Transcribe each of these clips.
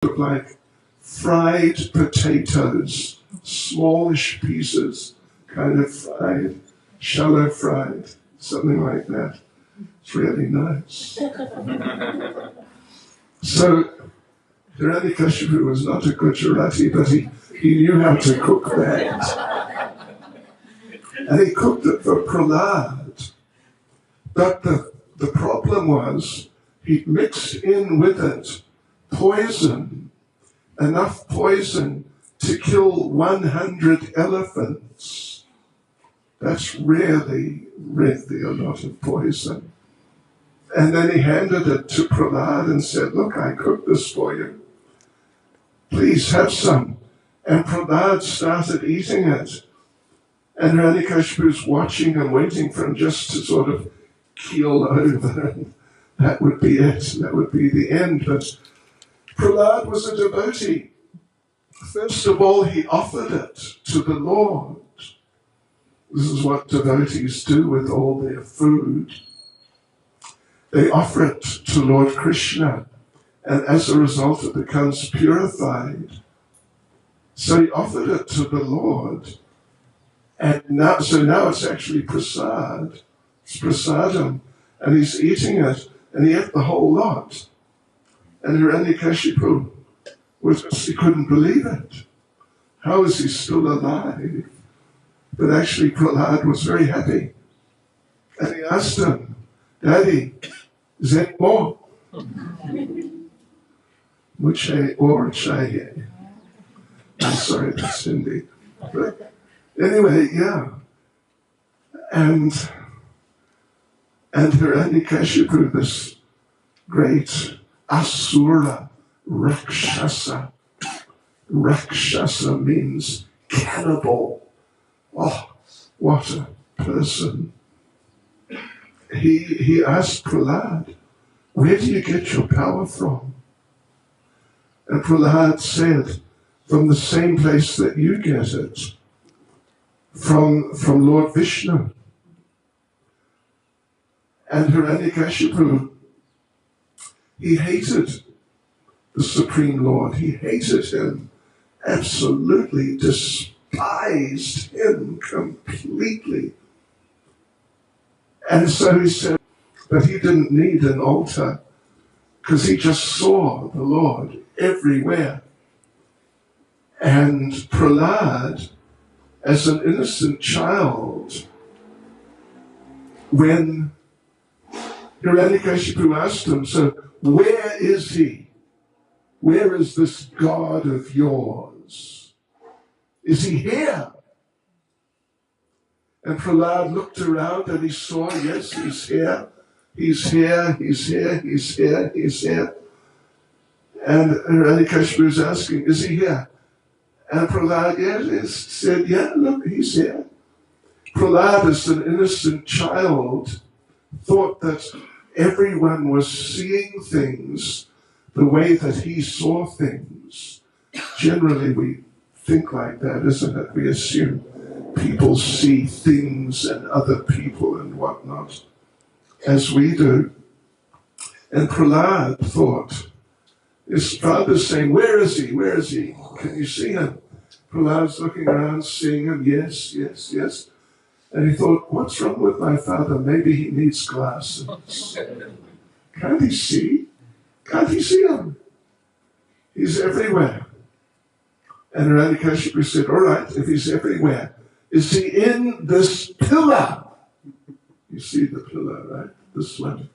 look like fried potatoes, smallish pieces, kind of fried, shallow fried, something like that. It's really nice. So, Hiranyakashipu was not a Gujarati, but he knew how to cook that. And he cooked it for Prahlad. But the problem was, he'd mixed in with it poison, enough poison to kill 100 elephants. That's really, really a lot of poison. And then he handed it to Prahlad and said, look, I cooked this for you. Please have some. And Prahlad started eating it. And Hiranyakashipu's watching and waiting for him just to sort of keel over. And that would be it. That would be the end. But Prahlad was a devotee. First of all, he offered it to the Lord. This is what devotees do with all their food. They offer it to Lord Krishna, and as a result it becomes purified. So he offered it to the Lord, and now it's actually prasad. It's prasadam, and he's eating it, and he ate the whole lot. And Hiranyakashipu he couldn't believe it. How is he still alive? But actually Prahlad was very happy. And he asked him, Daddy, is there more? Muche or chahiye. I'm sorry, that's Hindi. But anyway, yeah. And Hiranyakashipu, this great Asura, Rakshasa. Rakshasa means cannibal. Oh, what a person. He asked Prahlad, where do you get your power from? And Prahlad said, from the same place that you get it, from Lord Vishnu. And Hiranyakashipu, he hated the Supreme Lord. He hated him, absolutely despised him completely. And so he said, but he didn't need an altar because he just saw the Lord everywhere. And Prahlad, as an innocent child, when Hiranyakashipu asked him, so where is he? Where is this God of yours? Is he here? And Prahlad looked around and he saw, yes, he's here. He's here, he's here, he's here, he's here. And Hiranyakashipu was asking, is he here? And Prahlad said, yeah, look, he's here. Prahlad, as an innocent child, thought that everyone was seeing things the way that he saw things. Generally, we think like that, isn't it? We assume people see things and other people and whatnot, as we do. And Prahlad thought, his father's saying, where is he? Where is he? Can you see him? Prahlad's looking around, seeing him, yes, yes, yes. And he thought, what's wrong with my father? Maybe he needs glasses. Can't he see? Can't he see him? He's everywhere. And Hiranyakashipu said, all right, if he's everywhere, is he in this pillar? You see the pillar, right? This one.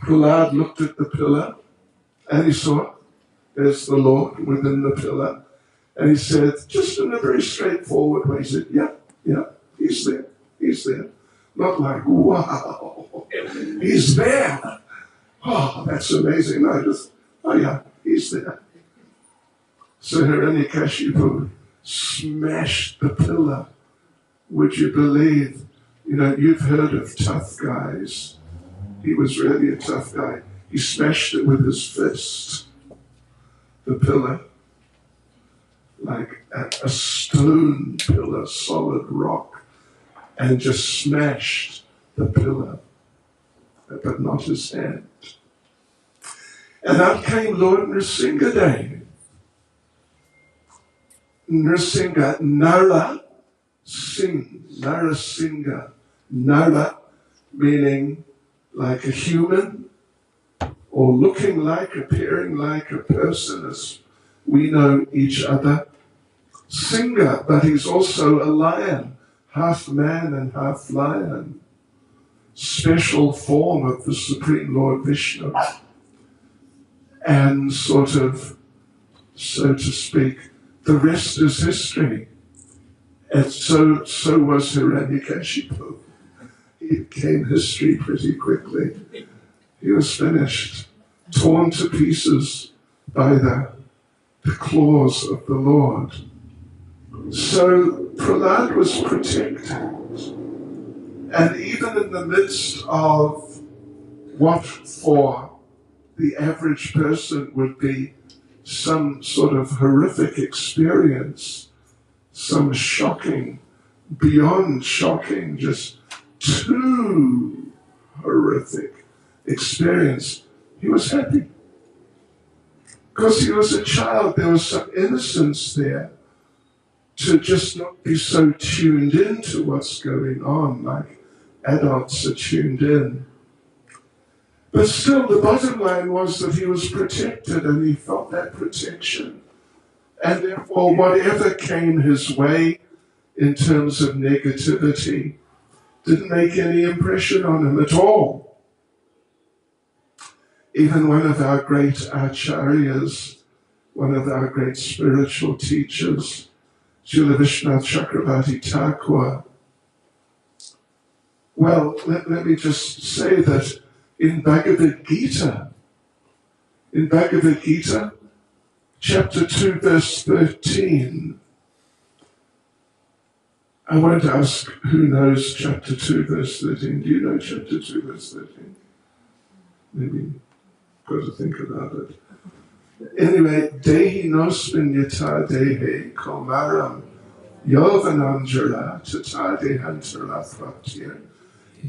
Prahlad looked at the pillar and he saw there's the Lord within the pillar. And he said, just in a very straightforward way, he said, yeah, he's there. He's there. Not like, wow, he's there. Oh, that's amazing. No, just, oh yeah, he's there. So Hiranyakashipu smashed the pillar. Would you believe? You know, you've heard of tough guys. He was really a tough guy. He smashed it with his fist. The pillar. Like a stone pillar, solid rock. And just smashed the pillar. But not his hand. And out came Lord Nrsingadev. Nrsinga, Nara Singh, Narasingha. Nara meaning like a human, or looking like, appearing like a person as we know each other. Singha, but he's also a lion, half man and half lion. Special form of the Supreme Lord Vishnu. And sort of, so to speak, the rest is history. And so was Hiranyakashipu. He became history pretty quickly. He was finished, torn to pieces by the claws of the Lord. So Prahlad was protected. And even in the midst of what for the average person would be some sort of horrific experience, some shocking, beyond shocking, just too horrific experience, he was happy. Because he was a child, there was some innocence there to just not be so tuned into what's going on like adults are tuned in. But still, the bottom line was that he was protected and he felt that protection. And therefore, whatever came his way in terms of negativity didn't make any impression on him at all. Even one of our great acharyas, one of our great spiritual teachers, Srila Vishwanath Chakravarti Thakur, well, let me just say that in Bhagavad Gita, chapter 2, verse 13, I won't ask who knows chapter 2, verse 13. Do you know chapter 2, verse 13? Maybe got to think about it. Anyway, Dehi nosmin yata dehe komaram yovananjara tata dehantara thvaptir.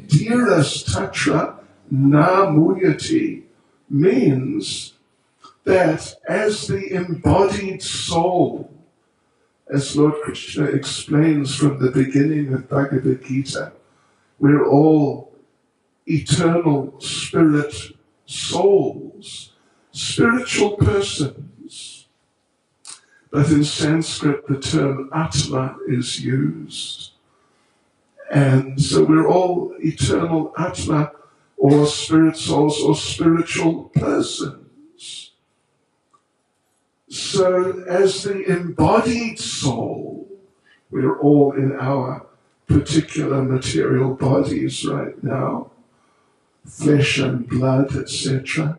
Dhiras tatra na muyati means that as the embodied soul, as Lord Krishna explains from the beginning of Bhagavad Gita, we're all eternal spirit souls, spiritual persons. But in Sanskrit, the term Atma is used. And so we're all eternal Atma, or spirit souls, or spiritual persons. So as the embodied soul, we're all in our particular material bodies right now, flesh and blood, etc.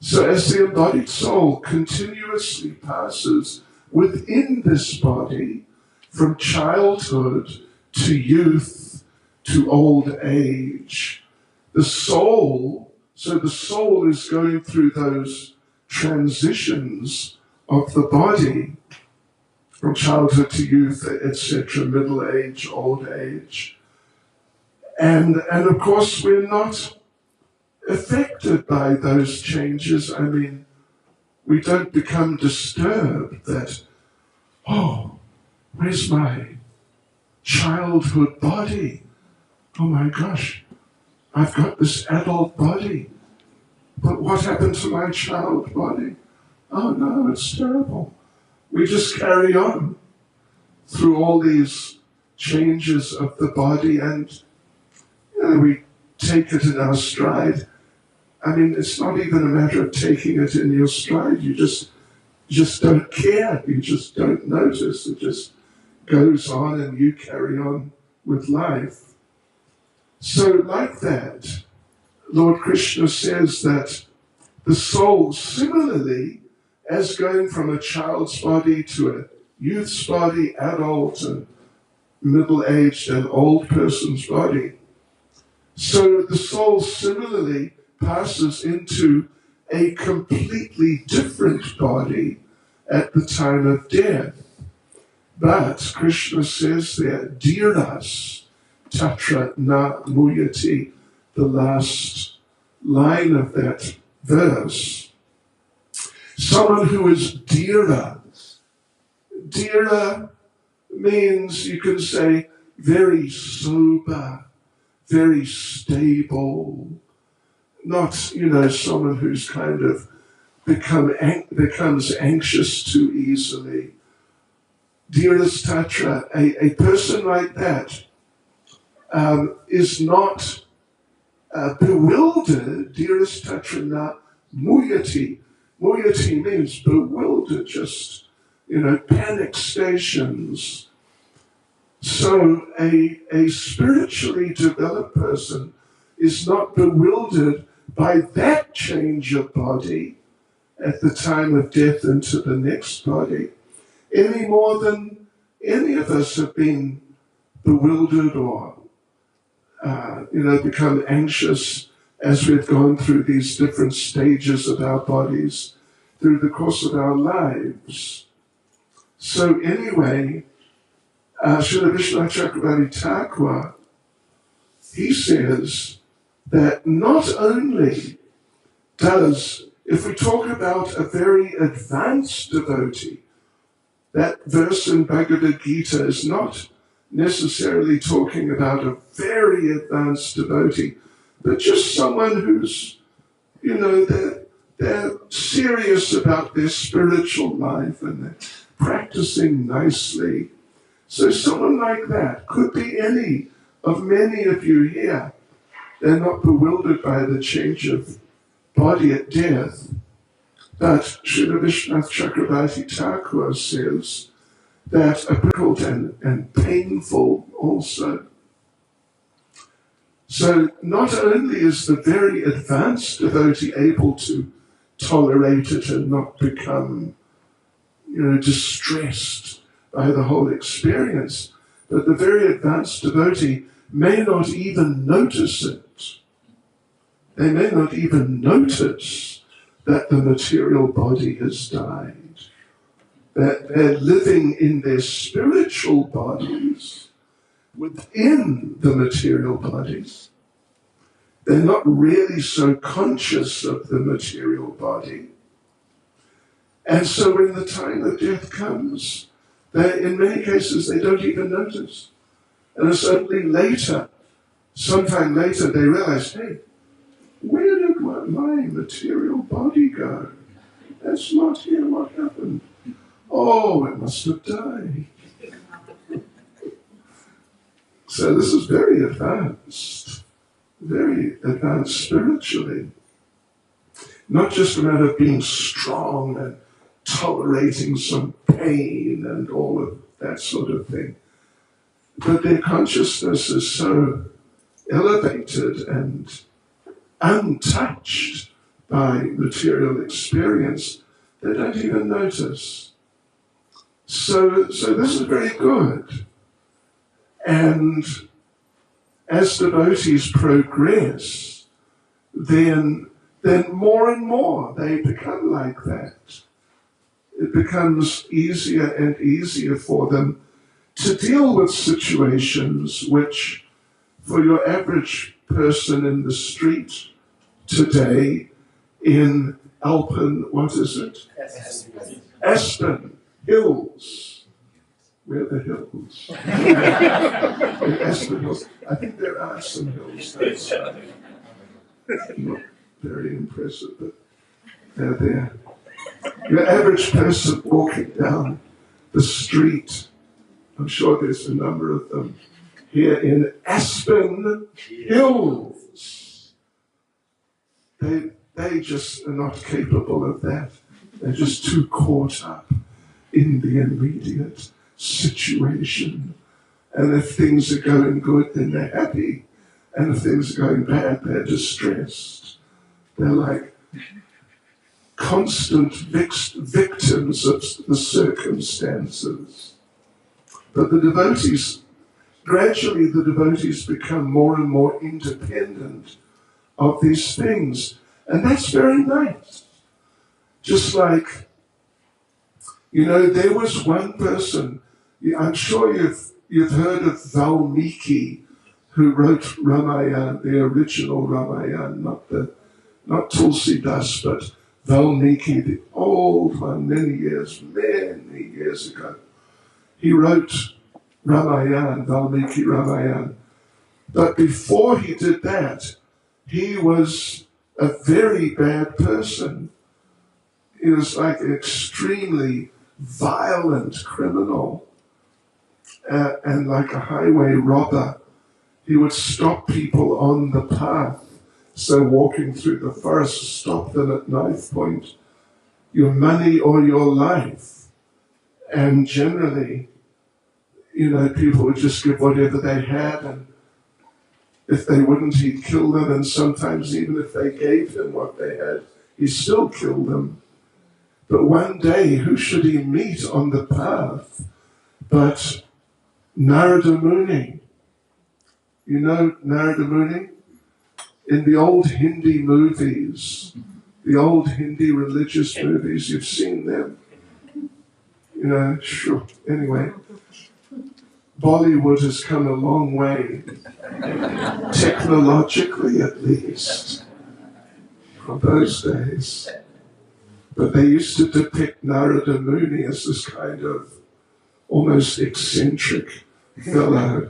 So as the embodied soul continuously passes within this body from childhood to youth to old age, the soul is going through those transitions of the body from childhood to youth, etc., middle age, old age. And of course, we're not affected by those changes. I mean, we don't become disturbed that, oh, where's my childhood body? Oh my gosh, I've got this adult body. But what happened to my child body? Oh no, it's terrible. We just carry on through all these changes of the body, and we take it in our stride. I mean, it's not even a matter of taking it in your stride. You just don't care. You just don't notice. It just goes on and you carry on with life. So like that, Lord Krishna says that the soul, similarly, as going from a child's body to a youth's body, adult and middle-aged and old person's body, so the soul similarly passes into a completely different body at the time of death. But Krishna says there, Dhiras tatra na muyati, the last line of that verse. Someone who is dhira. Dhira means, you can say, very sober, very stable. Not, someone who's kind of becomes anxious too easily. Dhira's Tatra, a person like that is not bewildered. Dhira's Tatra na muyati. Muyati means bewildered, just, panic stations. So a spiritually developed person is not bewildered by that change of body at the time of death into the next body, any more than any of us have been bewildered or, become anxious as we've gone through these different stages of our bodies through the course of our lives. So anyway, Srila Vishwanath Chakravarti Thakur, he says that not only does, if we talk about a very advanced devotee, that verse in Bhagavad Gita is not necessarily talking about a very advanced devotee, but just someone who's, they're serious about their spiritual life and they're practicing nicely. So someone like that could be any of many of you here. They're not bewildered by the change of body at death. But Srila Vishwanath Chakravarti Thakur says that difficult and painful also. So not only is the very advanced devotee able to tolerate it and not become, distressed by the whole experience, but the very advanced devotee may not even notice it. They may not even notice that the material body has died, that they're living in their spiritual bodies within the material bodies. They're not really so conscious of the material body. And so when the time of death comes, in many cases they don't even notice. And it's only later, sometime later, they realize, hey, where did my material body go? That's not here. What happened? Oh, it must have died. So this is very advanced spiritually. Not just a matter of being strong and tolerating some pain and all of that sort of thing, but their consciousness is so elevated and untouched by material experience, they don't even notice. So this is very good. And as devotees progress, then more and more they become like that. It becomes easier and easier for them to deal with situations which, for your average person in the street today in Alpen, what is it? Aspen Hills. Where are the hills? In Aspen Hills. I think there are some hills. That's not very impressive, but they're there. Your average person walking down the street, I'm sure there's a number of them here in Aspen Hills. They just are not capable of that. They're just too caught up in the immediate situation. And if things are going good, then they're happy. And if things are going bad, they're distressed. They're like constant victims of the circumstances. But gradually the devotees become more and more independent of these things. And that's very nice. Just like, there was one person, I'm sure you've heard of Valmiki, who wrote Ramayana, the original Ramayana, not Tulsi Das, but Valmiki, the old one, many years ago. He wrote Ramayana, Valmiki Ramayana. But before he did that, he was a very bad person. He was like an extremely violent criminal and like a highway robber. He would stop people on the path. So walking through the forest, stop them at knife point, your money or your life. And generally, people would just give whatever they had, and if they wouldn't, he'd kill them, and sometimes even if they gave him what they had, he still killed them. But one day, who should he meet on the path but Narada Muni? You know Narada Muni? In the old Hindi movies, the old Hindi religious movies, you've seen them. Sure. Anyway, Bollywood has come a long way, technologically at least, from those days. But they used to depict Narada Muni as this kind of almost eccentric fellow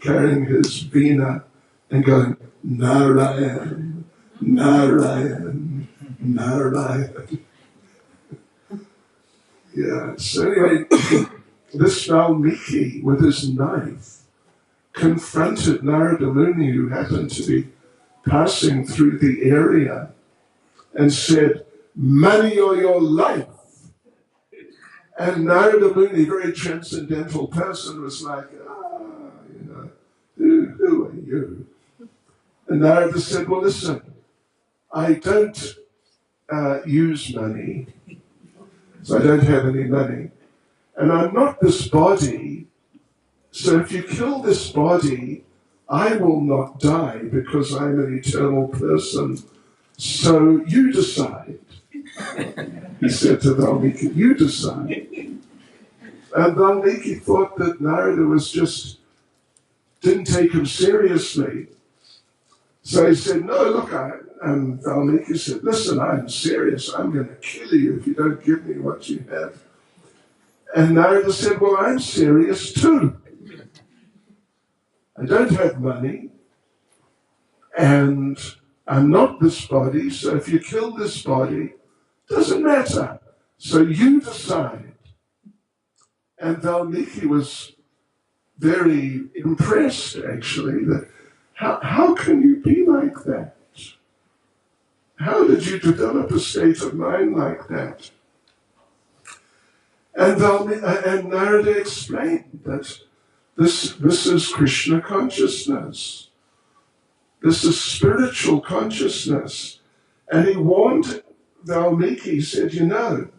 carrying his veena and going, Narayan, Narayan, Narayan. Yeah, so anyway, this Valmiki with his knife confronted Narada Muni, who happened to be passing through the area, and said, money or your life. And Narada Muni, very transcendental person, was like, who are you? And Narada said, well, listen, I don't use money, so I don't have any money. And I'm not this body, so if you kill this body, I will not die because I'm an eternal person. So you decide. He said to Valmiki, you decide. And Valmiki thought that Narada didn't take him seriously. So he said, no, look, and Valmiki said, listen, I'm serious. I'm going to kill you if you don't give me what you have. And Narada said, well, I'm serious too. I don't have money, and I'm not this body, so if you kill this body, doesn't matter. So you decide. And Valmiki was very impressed, actually, that how can you be like that? How did you develop a state of mind like that? And Narada explained that this is Krishna consciousness. This is spiritual consciousness. And he warned Valmiki, he said, you know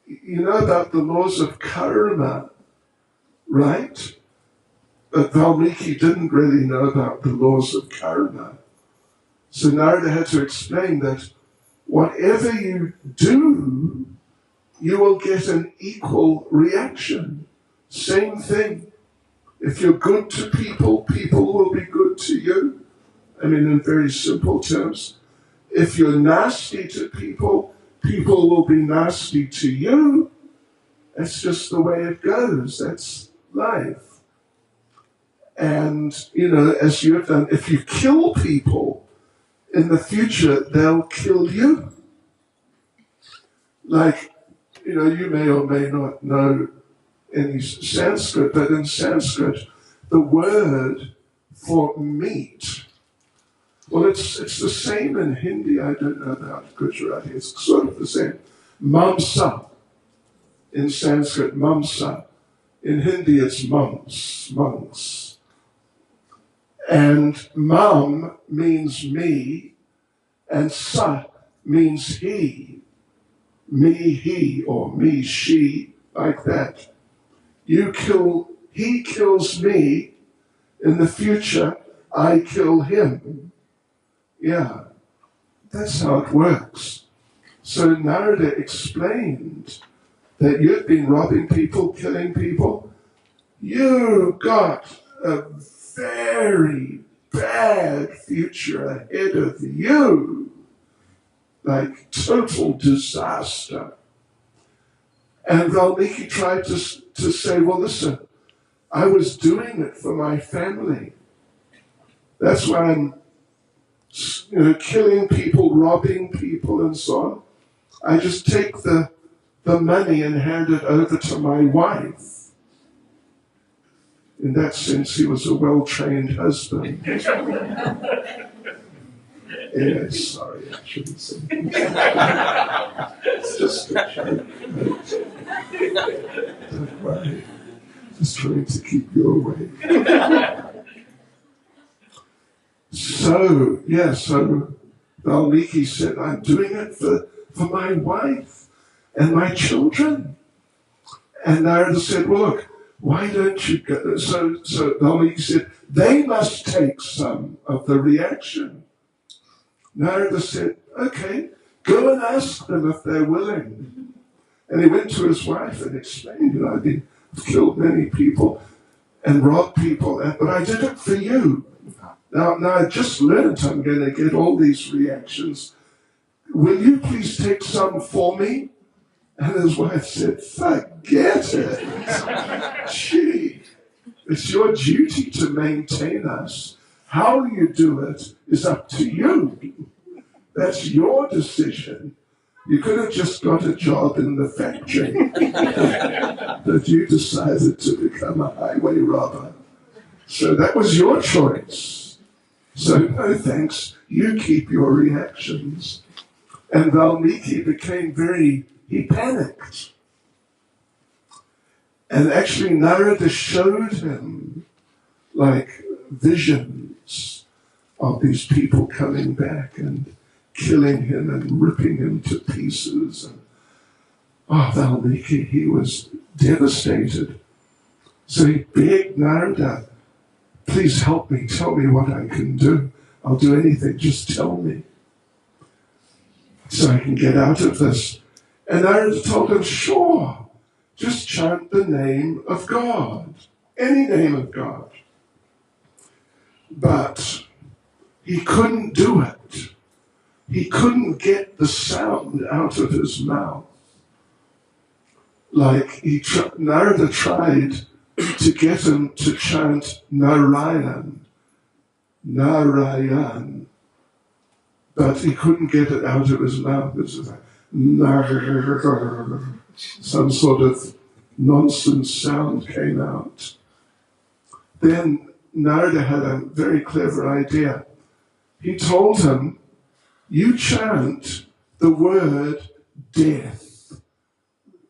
about the laws of karma, right? But Valmiki didn't really know about the laws of karma. So Narada had to explain that whatever you do, you will get an equal reaction. Same thing. If you're good to people, people will be good to you. I mean, in very simple terms. If you're nasty to people, people will be nasty to you. That's just the way it goes. That's life. And, as you have done, if you kill people, in the future, they'll kill you. Like, you may or may not know any Sanskrit, but in Sanskrit, the word for meat, well, it's the same in Hindi. I don't know about Gujarati. It's sort of the same. Mamsa. In Sanskrit, mamsa. In Hindi, it's monks. And mam means me, and sa means he. Me, he, or me, she, like that. He kills me. In the future, I kill him. Yeah, that's how it works. So Narada explained that you've been robbing people, killing people. You got a very bad future ahead of you. like total disaster. And Valmiki tried to say, well, listen, I was doing it for my family. That's why I'm, killing people, robbing people, and so on. I just take the money and hand it over to my wife. In that sense, he was a well-trained husband. Yeah, sorry, I shouldn't say that. It's just a joke. Don't worry. Just trying to keep you awake. So Valmiki said, I'm doing it for my wife and my children. And Narada said, well, look, why don't you go? So Valmiki said, they must take some of the reaction. Narada said, okay, go and ask them if they're willing. And he went to his wife and explained, I've killed many people and robbed people, but I did it for you. Now I just learned I'm going to get all these reactions. Will you please take some for me? And his wife said, forget it. Gee, it's your duty to maintain us. How you do it is up to you. That's your decision. You could have just got a job in the factory, but you decided to become a highway robber. So that was your choice. So no thanks, you keep your reactions. And Valmiki he panicked. And actually Narada showed him like visions of these people coming back and killing him and ripping him to pieces. And Valmiki, he was devastated. So he begged Narada, please help me, tell me what I can do. I'll do anything, just tell me, so I can get out of this. And Narada told him, sure, just chant the name of God, any name of God. But he couldn't do it. He couldn't get the sound out of his mouth. Like Narada tried to get him to chant Narayan, but he couldn't get it out of his mouth. It was like, some sort of nonsense sound came out. Then Narada had a very clever idea. He told him, you chant the word death,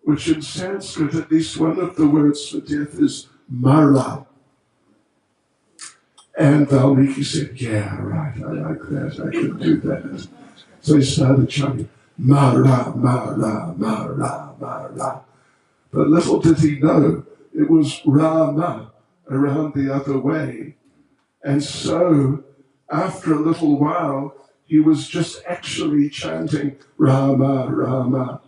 which in Sanskrit, at least one of the words for death is mara. And Valmiki said, yeah, right, I like that, I can do that. So he started chanting, Mara, Mara, Mara, Mara. But little did he know, it was Rama around the other way. And so, after a little while, he was just actually chanting Rama, Rama.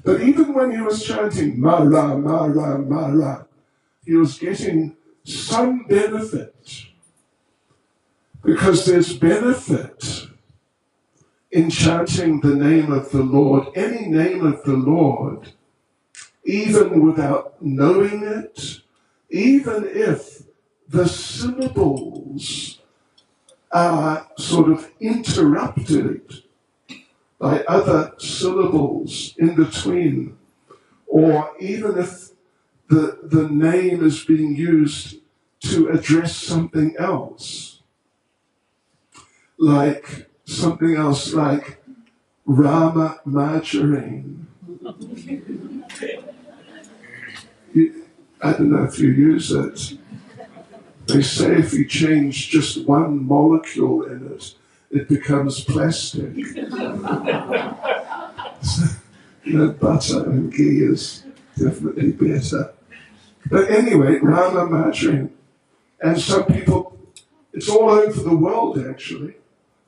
But even when he was chanting Mara, Mara, Mara, he was getting some benefit. Because there's benefit in chanting the name of the Lord, any name of the Lord, even without knowing it, even if the syllables are sort of interrupted by other syllables in between, or even if the name is being used to address something else. Like something else like Rama margarine. I don't know if you use it. They say if you change just one molecule in it, it becomes plastic. Butter and ghee is definitely better. But anyway, Rama margarine. And some people, it's all over the world actually.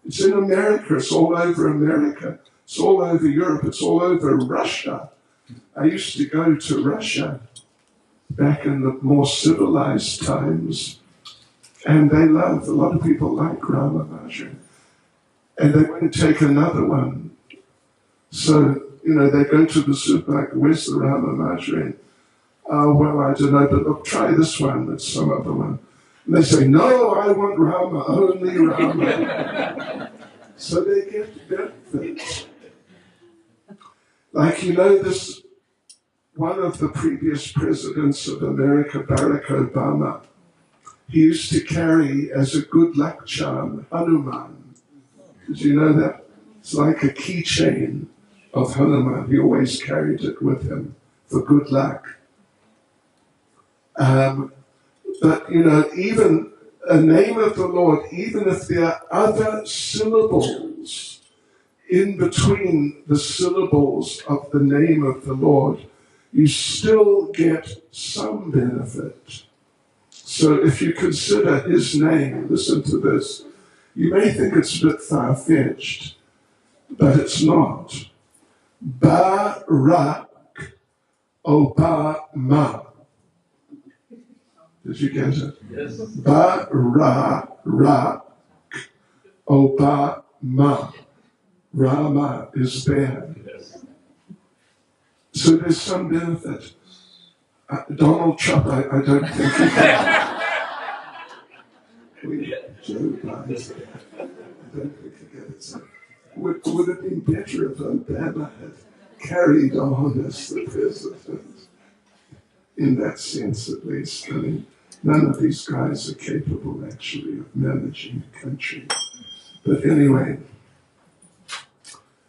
It's in America, it's all over America, it's all over Europe, it's all over Russia. I used to go to Russia back in the more civilized times, and a lot of people like Rama margarine. And they wouldn't take another one So, they go to the supermarket, where's the Rama margarine? Oh, well, I don't know, but look, try this one, it's some other one. And they say, no, I want Rama, only Rama. So they get benefits. Like, this, one of the previous presidents of America, Barack Obama, he used to carry as a good luck charm Hanuman. Did you know that? It's like a keychain of Hanuman. He always carried it with him for good luck. But, even a name of the Lord, even if there are other syllables in between the syllables of the name of the Lord, you still get some benefit. So if you consider his name, listen to this, you may think it's a bit far-fetched, but it's not. Barack Obama. Did you get it? Yes. Barack Obama. Rama is there. Yes. So there's some benefit. Donald Trump, I don't think he can. Joe Biden, I don't think he gets it. Would it have been better if Obama had carried on as the president? In that sense, at least. I mean, none of these guys are capable, actually, of managing a country. But anyway,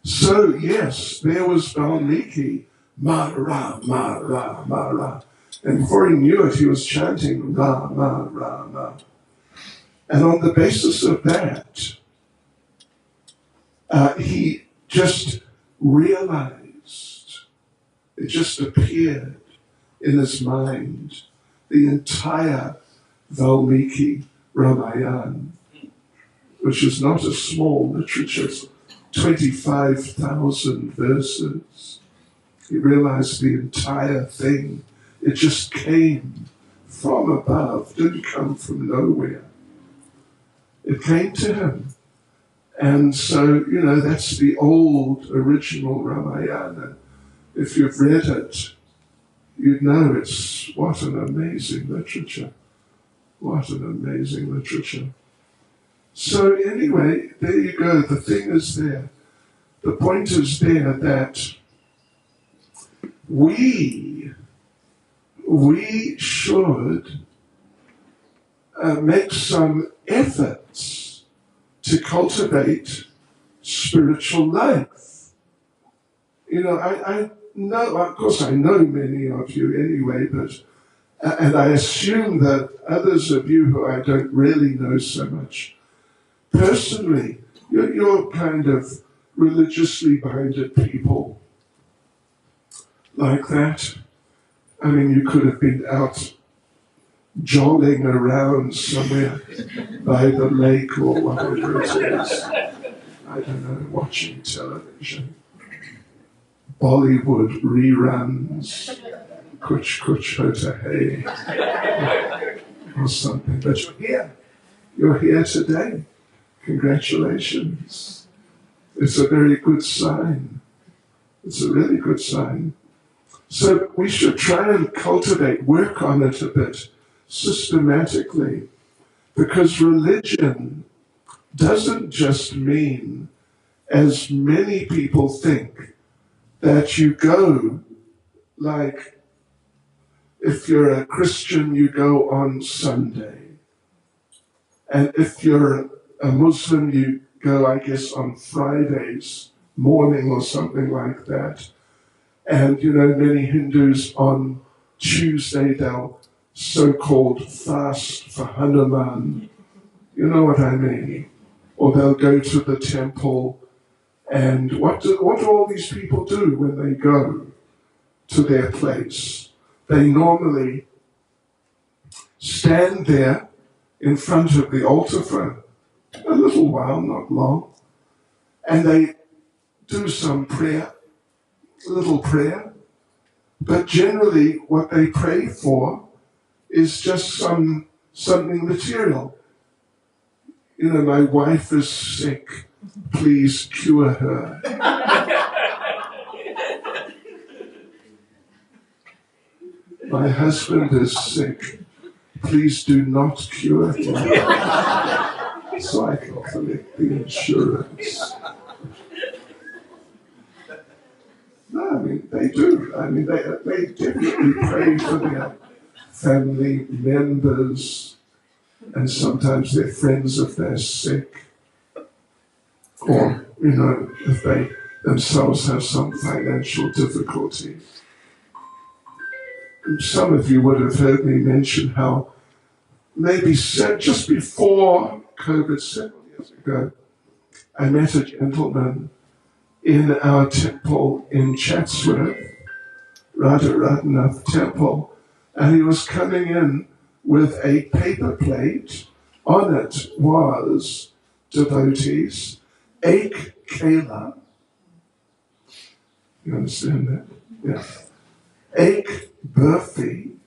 so yes, there was Valmiki, Mara, Mara, Mara. And before he knew it, he was chanting Rama, Rama. And on the basis of that, he just realized, it just appeared in his mind, the entire Valmiki Ramayana, which is not a small literature, 25,000 verses. He realized the entire thing. It just came from above, didn't come from nowhere. It came to him. And so, that's the old original Ramayana. If you've read it, you'd know it's what an amazing literature. What an amazing literature. So anyway, there you go. The thing is there. The point is there that we should make some efforts to cultivate spiritual life. I know, of course I know many of you anyway, but and I assume that others of you who I don't really know so much personally, you're kind of religiously minded people like that. I mean, you could have been out jolling around somewhere by the lake or whatever it is. I don't know, watching television. Bollywood reruns, Kuch Kuch Hota Hai, or something. But you're here. You're here today. Congratulations. It's a very good sign. It's a really good sign. So we should try and cultivate, work on it a bit systematically, because religion doesn't just mean, as many people think, that you go, like, if you're a Christian, you go on Sunday. And if you're a Muslim, you go, I guess, on Fridays morning or something like that. And, many Hindus on Tuesday, they'll so-called fast for Hanuman. You know what I mean? Or they'll go to the temple. And what do all these people do when they go to their place? They normally stand there in front of the altar for a little while, not long, and they do some prayer, a little prayer, but generally what they pray for is just something material. My wife is sick, please cure her. My husband is sick. Please do not cure him, so I can collect the insurance. No, I mean, they do. I mean, they definitely pray for their family members, and sometimes their friends if they're sick, or, if they themselves have some financial difficulty. And some of you would have heard me mention how maybe just before COVID, several years ago, I met a gentleman in our temple in Chatsworth, Jagannath Temple, and he was coming in with a paper plate. On it was devotees, Ek Kela. You understand that? Yeah. Ek Burfi,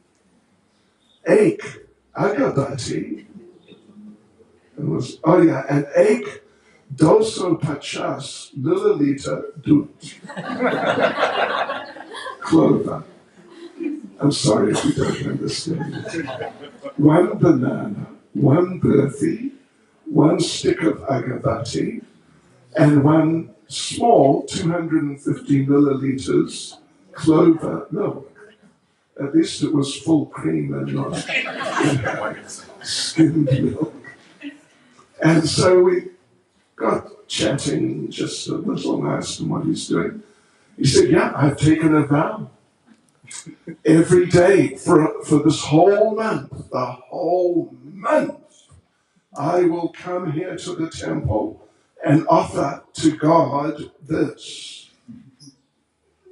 Ek Agabati, and Ek Doso Pachas milliliter Dut. Clover. I'm sorry if you don't understand it. One banana, one burfi, one stick of agabati, and one small 250 milliliters clover milk. At least it was full cream and not skimmed milk. And so we got chatting just a little, and I asked him what he's doing. He said, yeah, I've taken a vow. Every day for this whole month, I will come here to the temple and offer to God this.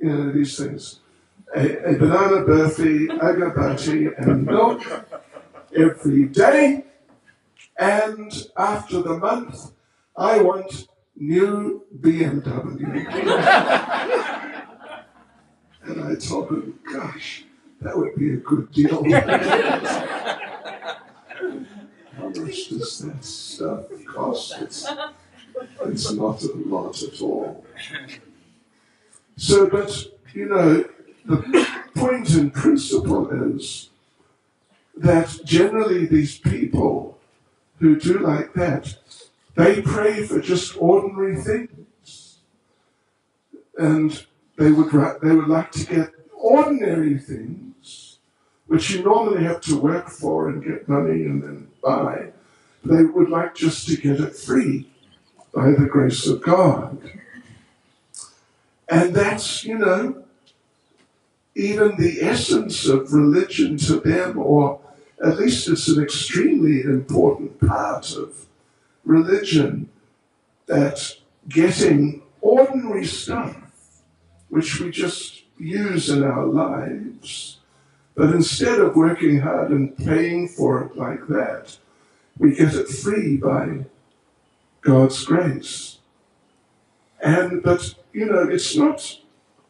These things. A banana burfi, agabati, and milk every day. And after the month, I want new BMW. And I told him, gosh, that would be a good deal. How much does that stuff cost? It's not a lot at all. So, but, the point and principle is that generally these people who do like that, they pray for just ordinary things. And they would like to get ordinary things, which you normally have to work for and get money and then buy. They would like just to get it free by the grace of God. And that's, even the essence of religion to them, or at least it's an extremely important part of religion, that getting ordinary stuff, which we just use in our lives, but instead of working hard and paying for it like that, we get it free by God's grace. But it's not,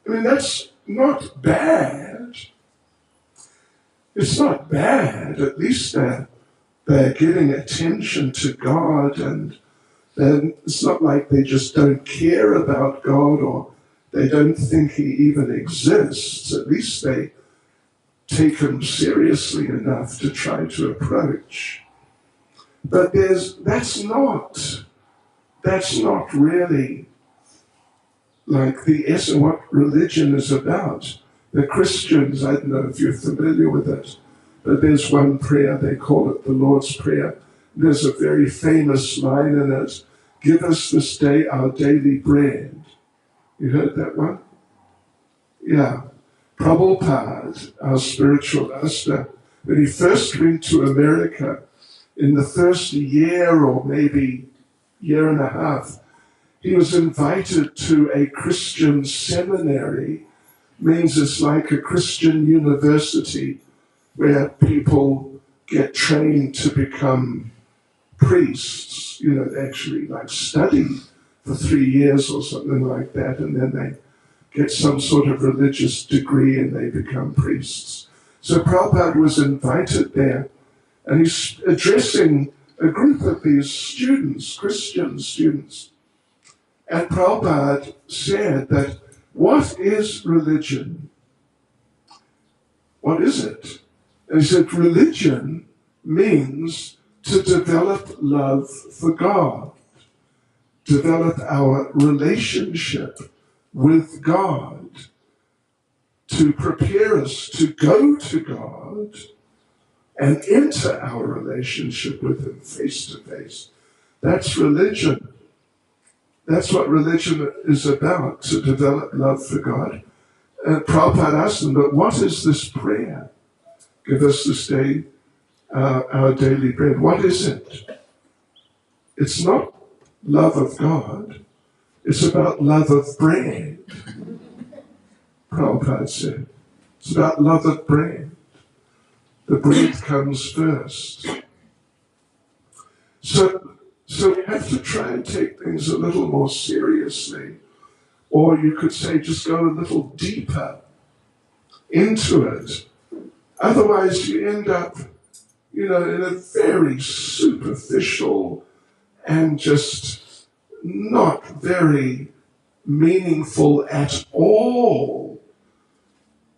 that's not bad. It's not bad. At least they're giving attention to God, and then it's not like they just don't care about God or they don't think he even exists. At least they take him seriously enough to try to approach. But that's not really like the essence of what religion is about. The Christians, I don't know if you're familiar with it, but there's one prayer, they call it the Lord's Prayer. There's a very famous line in it, give us this day our daily bread. You heard that one? Yeah. Prabhupada, our spiritual master, when he first went to America, in the first year or maybe year and a half, he was invited to a Christian seminary. Means it's like a Christian university where people get trained to become priests, actually like study for 3 years or something like that, and then they get some sort of religious degree and they become priests. So Prabhupada was invited there, and he's addressing a group of these students, Christian students. And Prabhupada said that, what is religion? what is it? And he said, religion means to develop love for God, develop our relationship with God, to prepare us to go to God and enter our relationship with Him face to face. That's religion. That's what religion is about, to develop love for God. And Prabhupada asked them, but what is this prayer? Give us this day our daily bread. What is it? It's not love of God. It's about love of bread. Prabhupada said. It's about love of bread. The bread comes first. So we have to try and take things a little more seriously. Or you could say just go a little deeper into it. Otherwise you end up, in a very superficial and just not very meaningful at all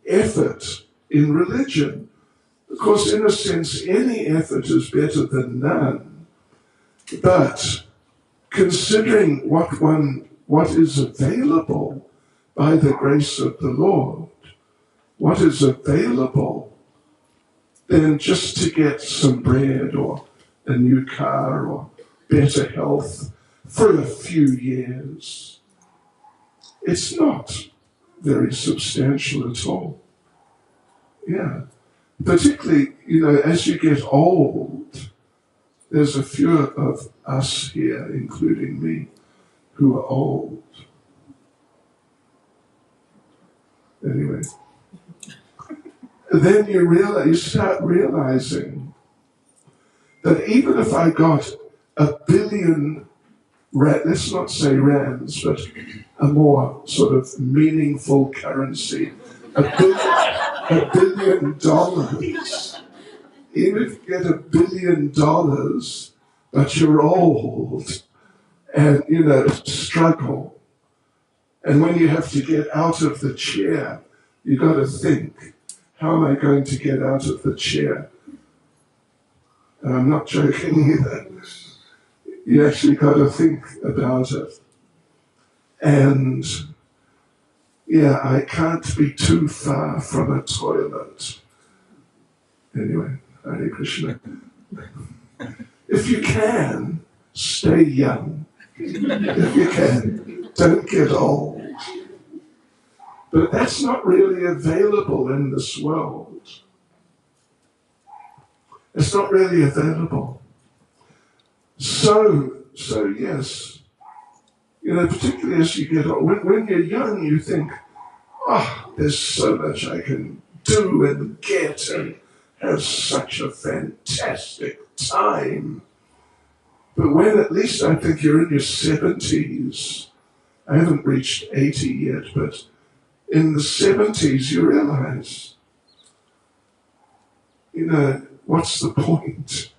effort in religion. Of course, in a sense, any effort is better than none. But considering what is available by the grace of the Lord, what is available, then just to get some bread or a new car or better health for a few years, it's not very substantial at all. Yeah. Particularly, as you get old, there's a few of us here, including me, who are old. Anyway. Then you start realizing that even if I got 1 billion, let's not say rands, but a more sort of meaningful currency, $1 billion. Even if you get $1 billion, but you're old and, struggle. And when you have to get out of the chair, you got to think, how am I going to get out of the chair? And I'm not joking either. You actually got to think about it. And, I can't be too far from a toilet. Anyway, Hare Krishna. If you can, stay young. If you can, don't get old. But that's not really available in this world. It's not really available. So yes, particularly as you get old, when you're young, you think, there's so much I can do and get and have such a fantastic time. But when at least I think you're in your 70s, I haven't reached 80 yet, but in the 70s you realize, what's the point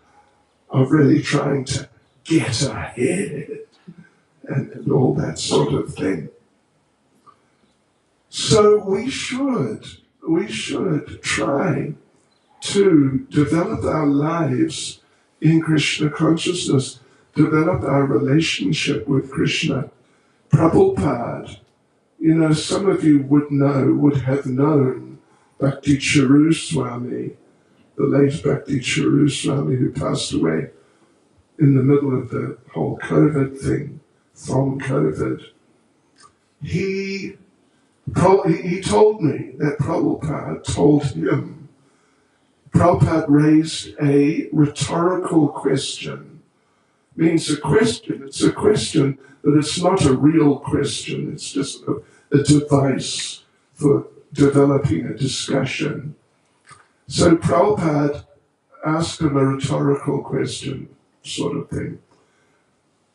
of really trying to get ahead and all that sort of thing. So we should try to develop our lives in Krishna consciousness, develop our relationship with Krishna. Prabhupada, some of you would have known Bhakti Charu Swami, the late Bhakti Charu Swami who passed away in the middle of the whole COVID thing, from COVID. He told me that Prabhupada told him, Prabhupada raised a rhetorical question. Means it's a question, but it's not a real question. It's just a device for developing a discussion. So Prabhupada asked him a rhetorical question, sort of thing.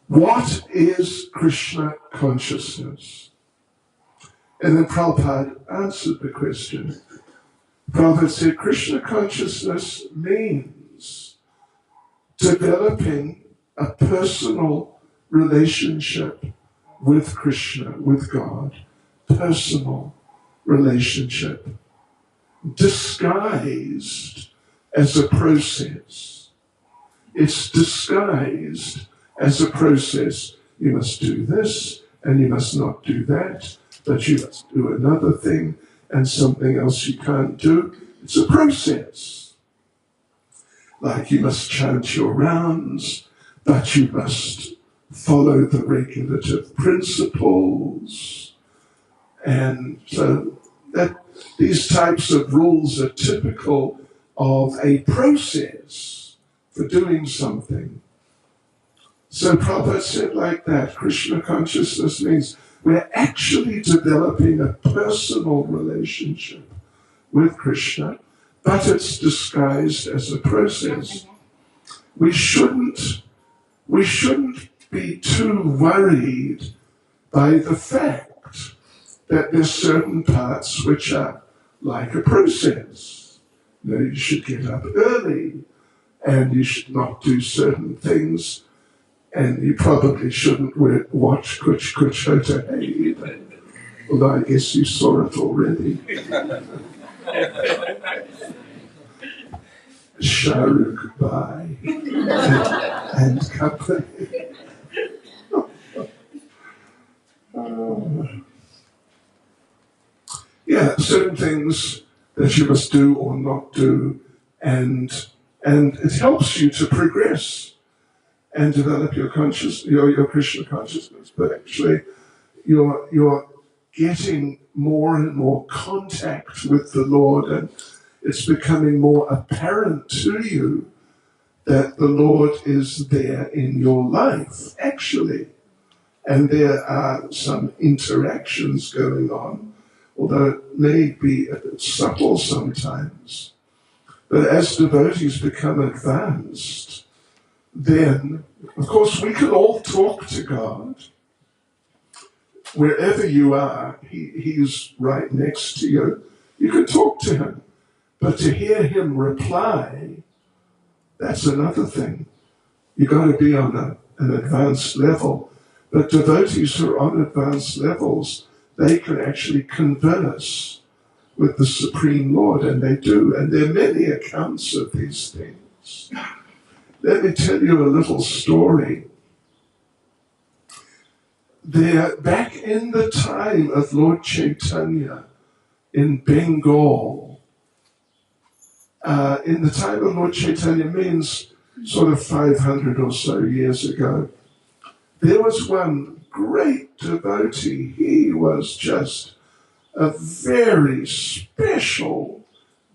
What is Krishna consciousness? And then Prabhupada answered the question. Prabhupada said, Krishna consciousness means developing a personal relationship with Krishna, with God. Personal relationship. disguised as a process. It's disguised as a process. You must do this, and you must not do that, but you must do another thing, and something else you can't do. It's a process. Like you must chant your rounds, but you must follow the regulative principles. And so that these types of rules are typical of a process for doing something. So Prabhupada said like that, Krishna consciousness means we're actually developing a personal relationship with Krishna, but it's disguised as a process. We shouldn't be too worried by the fact that there's certain parts which are like a process. You know, you should get up early, and you should not do certain things, and you probably shouldn't watch Kuch Kuch Hota Hai either, although I guess you saw it already. Shahrukh Bhai and company. Yeah, certain things that you must do or not do, and it helps you to progress and develop your Krishna consciousness. But actually, you're getting more and more contact with the Lord, and it's becoming more apparent to you that the Lord is there in your life, actually. And there are some interactions going on, although it may be a bit subtle sometimes. But as devotees become advanced, then, of course, we can all talk to God. Wherever you are, He's right next to you. You can talk to Him. But to hear Him reply, that's another thing. You've got to be on an advanced level. But devotees who are on advanced levels, they can actually converse with the Supreme Lord, and they do. And there are many accounts of these things. Let me tell you a little story. Back in the time of Lord Chaitanya in Bengal, in the time of Lord Chaitanya means sort of 500 or so years ago, there was one great devotee. He was just a very special,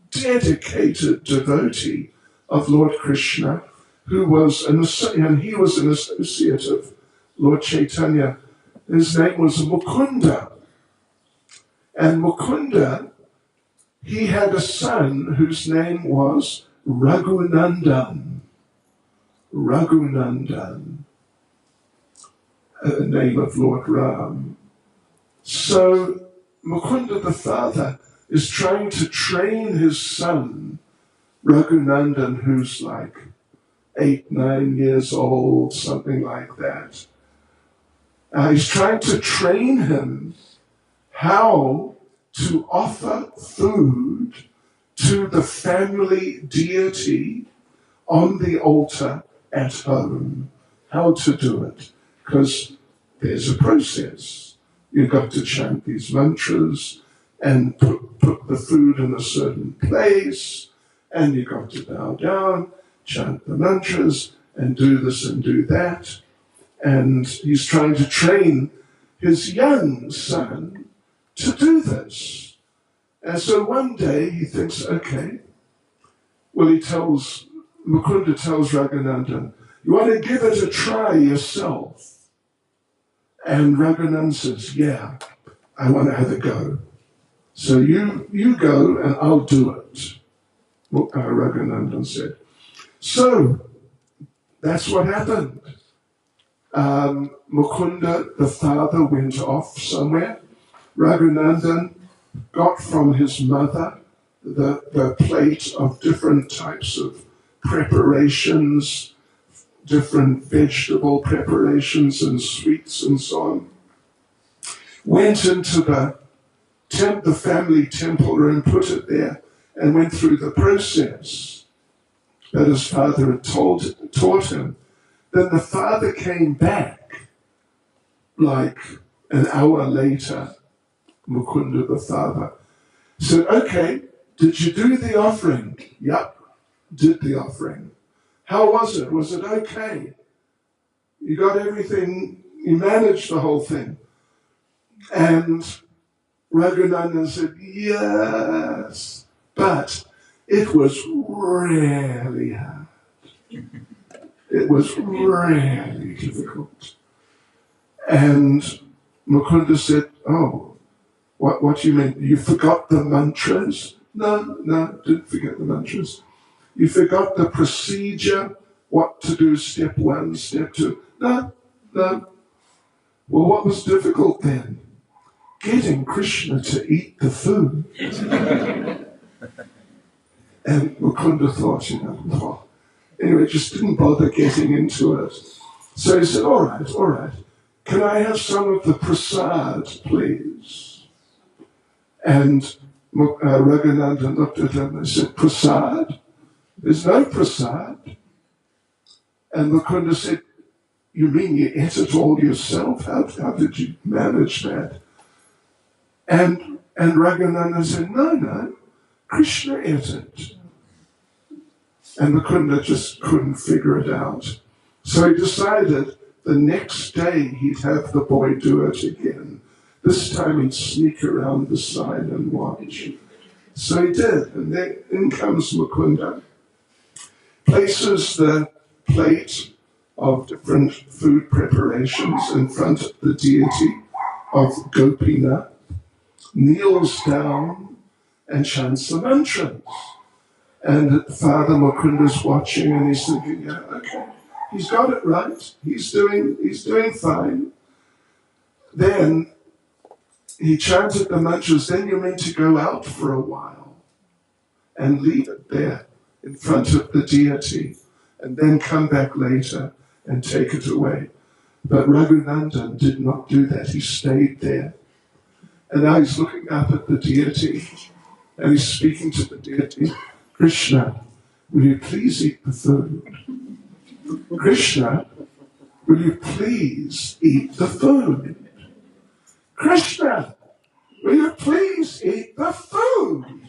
dedicated devotee of Lord Krishna, who was an associate of Lord Chaitanya. His name was Mukunda. And Mukunda, he had a son whose name was Raghunandan. Raghunandan, the name of Lord Ram. So Mukunda the father is trying to train his son, Raghunandan, who's like 8, 9 years old, something like that. He's trying to train him how to offer food to the family deity on the altar at home. How to do it. Because there's a process. You've got to chant these mantras and put the food in a certain place, and you've got to bow down, chant the mantras, and do this and do that. And he's trying to train his young son to do this. And so one day he thinks, okay, well, Mukunda tells Raghunandan, you want to give it a try yourself? And Raghunandan says, yeah, I want to have a go. So you go and I'll do it, Raghunandan said. So that's what happened. Mukunda, the father, went off somewhere. Raghunandan got from his mother the plate of different types of preparations, different vegetable preparations and sweets and so on. Went into the family temple room, put it there, and went through the process that his father had taught him. Then the father came back like an hour later. Mukunda, the father, said, okay, did you do the offering? Yep, did the offering. How was it? Was it okay? You got everything, you managed the whole thing. And Raghunandan said, yes, but it was really hard. It was really difficult. And Mukunda said, oh, what do you mean? You forgot the mantras? No, didn't forget the mantras. You forgot the procedure, what to do, step 1, step 2. No. Well, what was difficult then? Getting Krishna to eat the food. And Mukunda thought, well, anyway, just didn't bother getting into it. So he said, all right. Can I have some of the prasad, please? And Raghunandan looked at him and said, prasad? There's no prasad. And Mukunda said, you mean you ate it all yourself? How did you manage that? And Raghunandan said, no, Krishna ate it. And Mukunda just couldn't figure it out. So he decided the next day he'd have the boy do it again. This time he'd sneak around the side and watch. So he did, and then in comes Mukunda, places the plate of different food preparations in front of the deity of Gopinath, kneels down and chants the mantras. And Father Mukunda's watching and he's thinking, yeah, okay, he's got it right. He's doing fine. Then he chanted the mantras. Then you're meant to go out for a while and leave it there in front of the deity and then come back later and take it away. But Raghunandan did not do that. He stayed there. And now he's looking up at the deity and he's speaking to the deity. Krishna, will you please eat the food? Krishna, will you please eat the food? Krishna, will you please eat the food?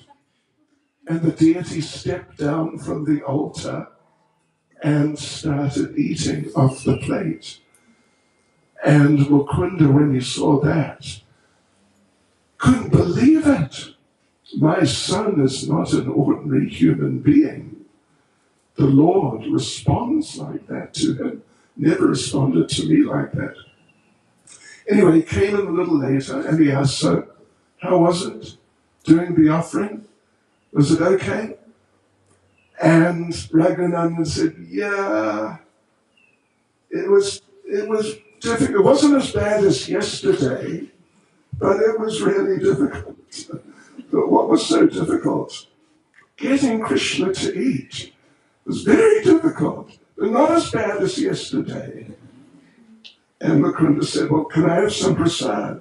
And the deity stepped down from the altar and started eating off the plate. And Mukunda, when he saw that, couldn't believe it. My son is not an ordinary human being. The Lord responds like that to him. Never responded to me like that. Anyway, he came in a little later and he asked, so, how was it doing the offering? Was it okay? And Raghunandan said, yeah, it was difficult. It wasn't as bad as yesterday, but it was really difficult. But what was so difficult? Getting Krishna to eat was very difficult, but not as bad as yesterday. And Mukunda said, well, can I have some prasad?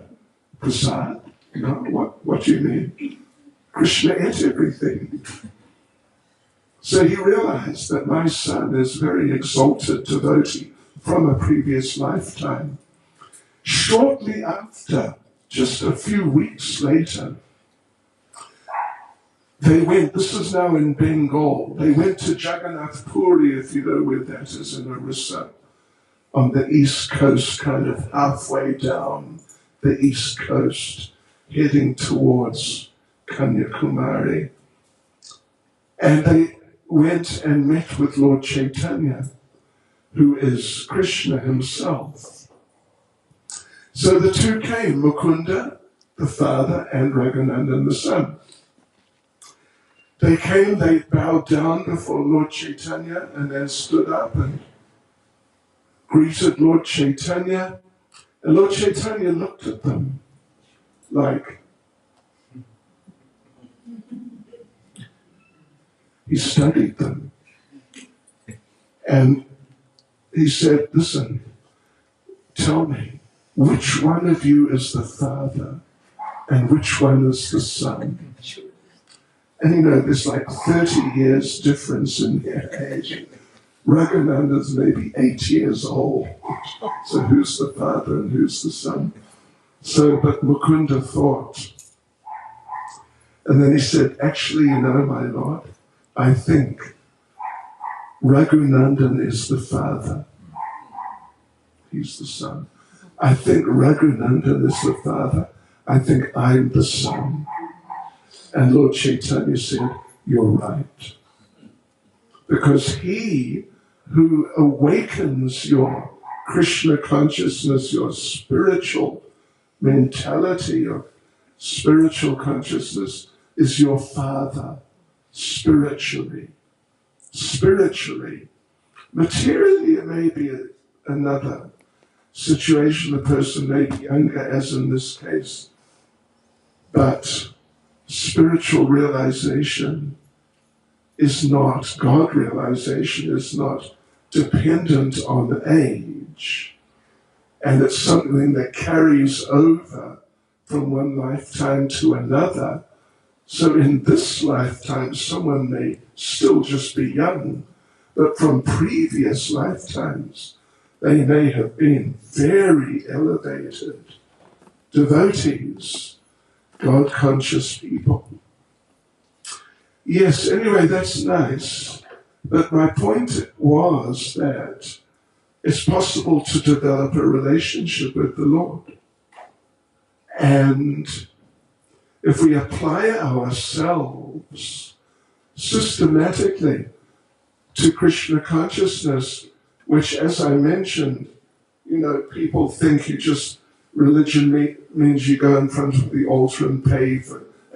Prasad? No, what do you mean? Krishna ate everything. So he realized that my son is very exalted devotee from a previous lifetime. Shortly after, just a few weeks later, they went, this is now in Bengal, they went to Jagannath Puri, if you know where that is in Orissa, on the east coast, kind of halfway down the east coast, heading towards Kanyakumari. And they went and met with Lord Chaitanya, who is Krishna himself. So the two came, Mukunda, the father, and Raghunandan, the son. They came, they bowed down before Lord Chaitanya and then stood up and greeted Lord Chaitanya. And Lord Chaitanya looked at them like, he studied them. And he said, listen, tell me, which one of you is the father and which one is the son? And there's like 30 years difference in their age. Raghunanda's maybe 8 years old. So who's the father and who's the son? But Mukunda thought. And then he said, actually, my Lord, I think Raghunandan is the father. He's the son. I think Raghunandan is the father. I think I'm the son. And Lord Chaitanya said, you're right. Because he who awakens your Krishna consciousness, your spiritual mentality, your spiritual consciousness, is your father spiritually. Spiritually. Materially, it may be another situation. The person may be younger, as in this case. But spiritual realization is not, God realization is not dependent on age. And it's something that carries over from one lifetime to another. So in this lifetime, someone may still just be young, but from previous lifetimes, they may have been very elevated devotees, God-conscious people. Yes, anyway, that's nice. But my point was that it's possible to develop a relationship with the Lord. And if we apply ourselves systematically to Krishna consciousness, which, as I mentioned, people think religion means you go in front of the altar and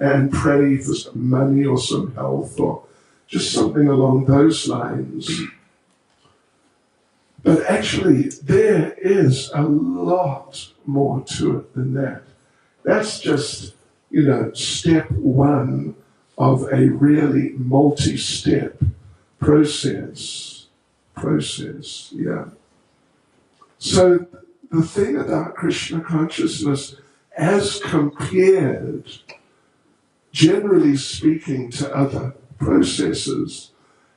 and pray for some money or some health or just something along those lines. But actually, there is a lot more to it than that. That's just, step one of a really multi-step process, yeah. So the thing about Krishna consciousness, as compared, generally speaking, to other processes,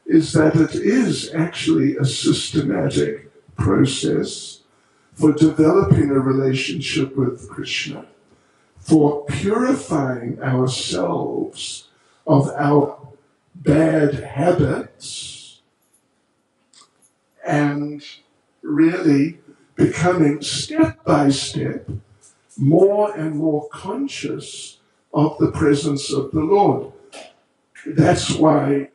is that it is actually a systematic process for developing a relationship with Krishna, for purifying ourselves of our bad habits, and really becoming step by step more and more conscious of the presence of the Lord. That's why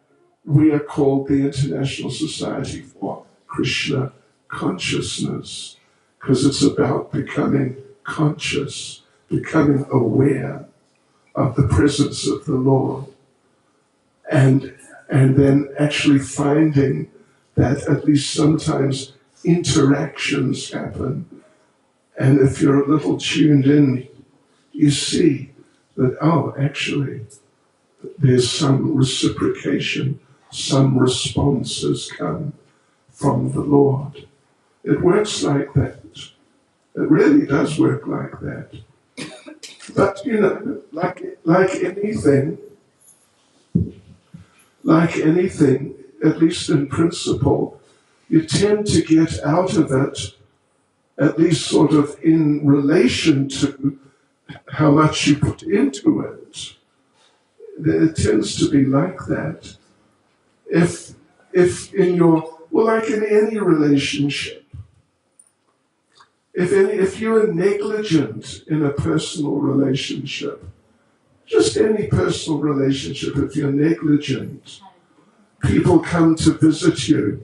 we are called the International Society for Krishna Consciousness, because it's about becoming conscious, becoming aware of the presence of the Lord, and then actually finding that at least sometimes interactions happen. And if you're a little tuned in, you see that, actually, there's some reciprocation, some responses come from the Lord. It works like that. It really does work like that. But, like anything, at least in principle, you tend to get out of it, at least sort of in relation to how much you put into it. It tends to be like that. If in like in any relationship, if you're negligent in a personal relationship, just any personal relationship, if you're negligent, people come to visit you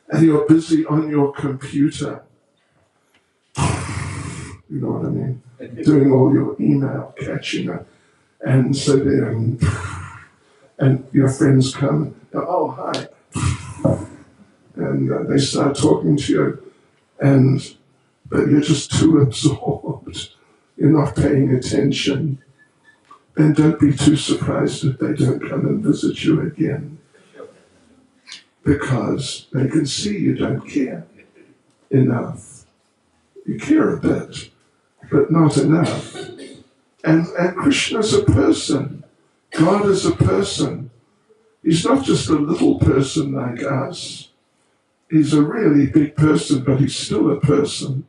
and you're busy on your computer, you know what I mean, doing all your email, catching up, and so and your friends come, oh, hi, and they start talking to you, but you're just too absorbed, you're not paying attention. Then don't be too surprised if they don't come and visit you again, because they can see you don't care enough. You care a bit, but not enough. And Krishna's a person. God is a person. He's not just a little person like us. He's a really big person, but he's still a person.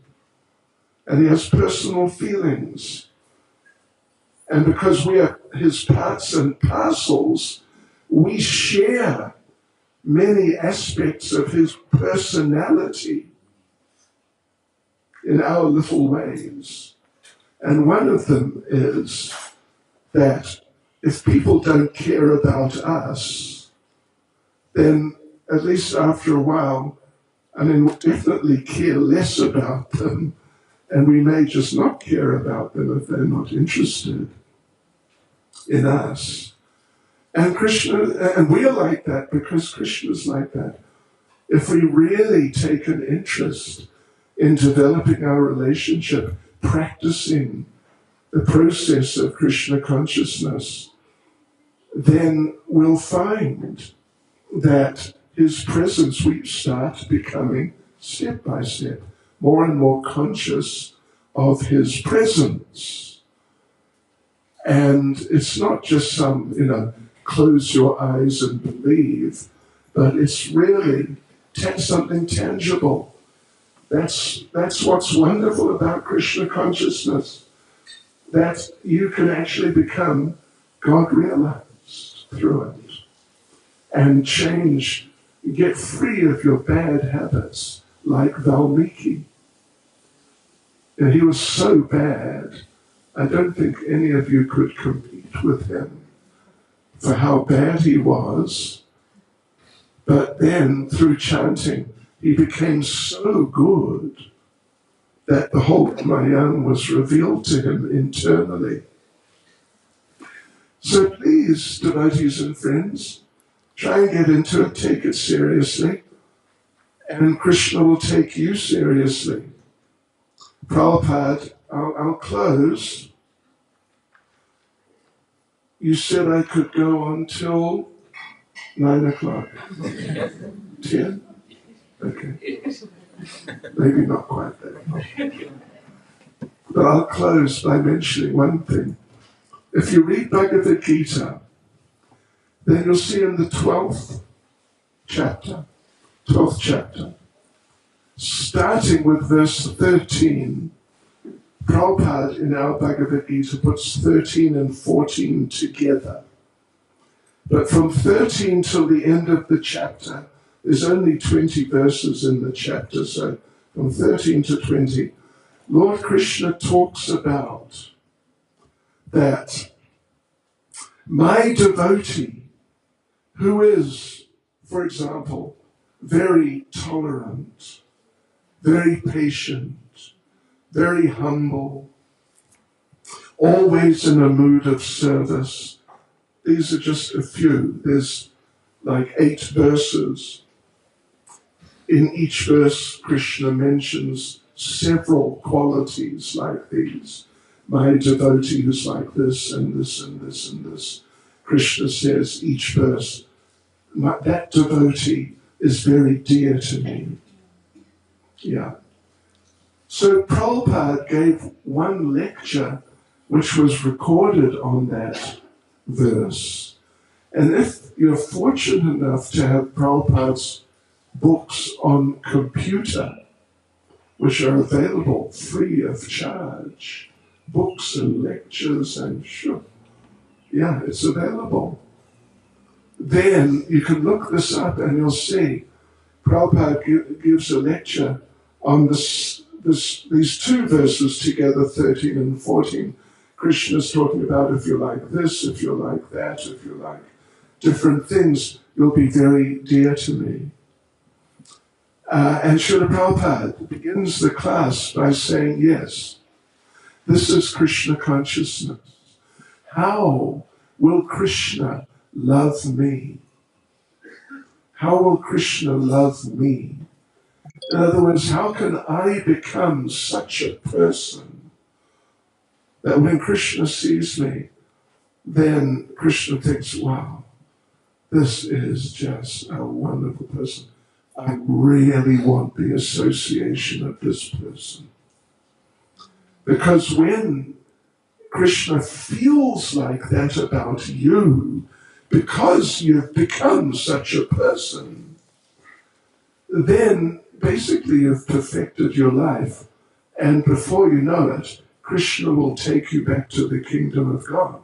And he has personal feelings. And because we are his parts and parcels, we share many aspects of his personality in our little ways. And one of them is that if people don't care about us, then at least after a while, we'll definitely care less about them, and we may just not care about them if they're not interested in us. And we are like that because Krishna's like that. If we really take an interest in developing our relationship, practicing the process of Krishna consciousness, then we'll find that his presence, we start becoming, step by step, more and more conscious of his presence. And it's not just some, close your eyes and believe, but it's really something tangible. That's what's wonderful about Krishna consciousness, that you can actually become God realized through it and change, get free of your bad habits, like Valmiki. And he was so bad, I don't think any of you could compete with him for how bad he was. But then, through chanting, he became so good that the whole Ramayana was revealed to him internally. So please, devotees and friends, try and get into it, take it seriously, and Krishna will take you seriously. Prabhupada, I'll close. You said I could go until 9 o'clock. 10? Okay. Maybe not quite that long. But I'll close by mentioning one thing. If you read Bhagavad Gita, then you'll see in the 12th chapter, starting with verse 13, Prabhupada in our Bhagavad Gita puts 13 and 14 together. But from 13 till the end of the chapter, there's only 20 verses in the chapter, so from 13 to 20, Lord Krishna talks about that my devotee, who is, for example, very tolerant, very patient, very humble, always in a mood of service. These are just a few. There's like 8 verses. In each verse, Krishna mentions several qualities like these. My devotee who's like this and this and this and this. Krishna says each verse, that devotee is very dear to me. Yeah. So Prabhupada gave one lecture which was recorded on that verse. And if you're fortunate enough to have Prabhupada's books on computer, which are available free of charge, books and lectures and it's available. Then you can look this up and you'll see Prabhupada gives a lecture on these 2 verses together, 13 and 14. Krishna's talking about if you're like this, if you're like that, if you're like different things, you'll be very dear to me. And Srila Prabhupada begins the class by saying, yes, this is Krishna consciousness. How will Krishna love me? How will Krishna love me? In other words, how can I become such a person that when Krishna sees me, then Krishna thinks, wow, this is just a wonderful person. I really want the association of this person. Because when Krishna feels like that about you because you've become such a person, then basically you've perfected your life, and before you know it, Krishna will take you back to the kingdom of God.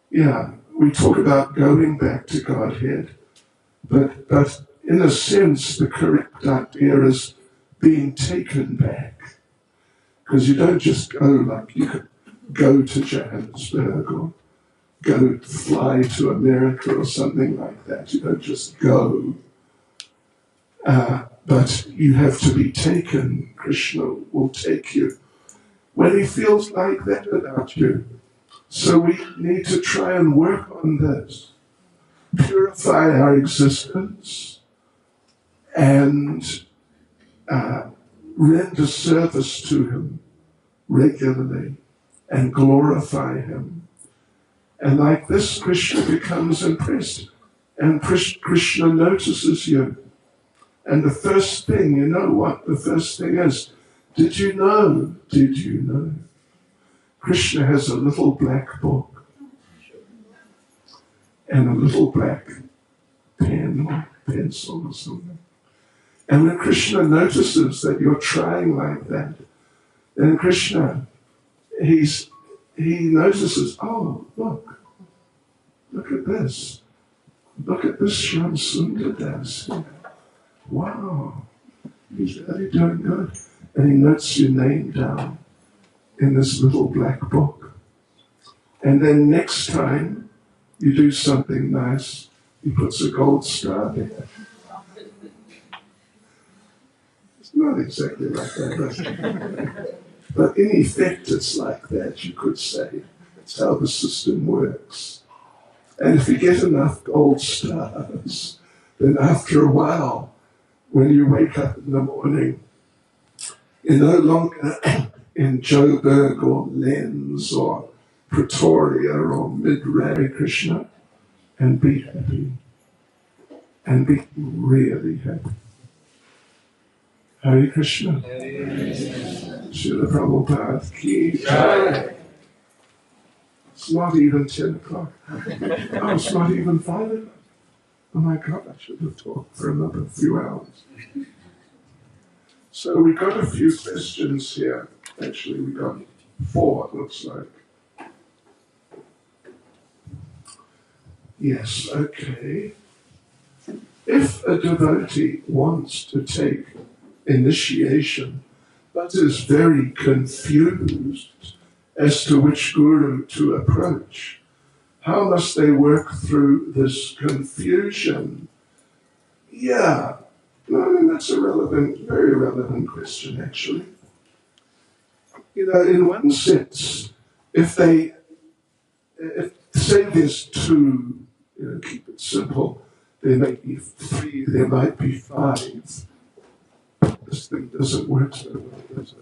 Yeah, we talk about going back to Godhead, but in a sense, the correct idea is being taken back. Because you don't just go like you could go to Johannesburg or go fly to America or something like that. You don't just go. But you have to be taken. Krishna will take you when he feels like that about you. So we need to try and work on this. Purify our existence and render service to him regularly and glorify him. And like this, Krishna becomes impressed. And Krishna notices you. And the first thing, you know what the first thing is? Did you know? Did you know? Krishna has a little black book and a little black pen or pencil or something. And when Krishna notices that you're trying like that, then Krishna, he notices, oh, look at this. Look at this Shyam Sundar Das. Wow, he's really doing good. And he notes your name down in this little black book. And then next time you do something nice, he puts a gold star there. It's not exactly like that, but in effect it's like that, you could say. That's how the system works. And if you get enough gold stars, then after a while, when you wake up in the morning, you're no longer in Joburg or Lens or Pretoria or mid-Radha Krishna, and be happy. And be really happy. Hare Krishna. Srila Prabhupada ki jai. It's not even 10 o'clock. Oh, it's not even 5 o'clock. Oh my God, I should have talked for another few hours. So we got a few questions here. Actually, we got 4, it looks like. Yes, okay. If a devotee wants to take initiation, but is very confused as to which guru to approach, how must they work through this confusion? Yeah, no, that's a very relevant question, actually. You know, in one sense, if say there's 2, keep it simple, there may be 3, there might be 5. This thing doesn't work so well, does it?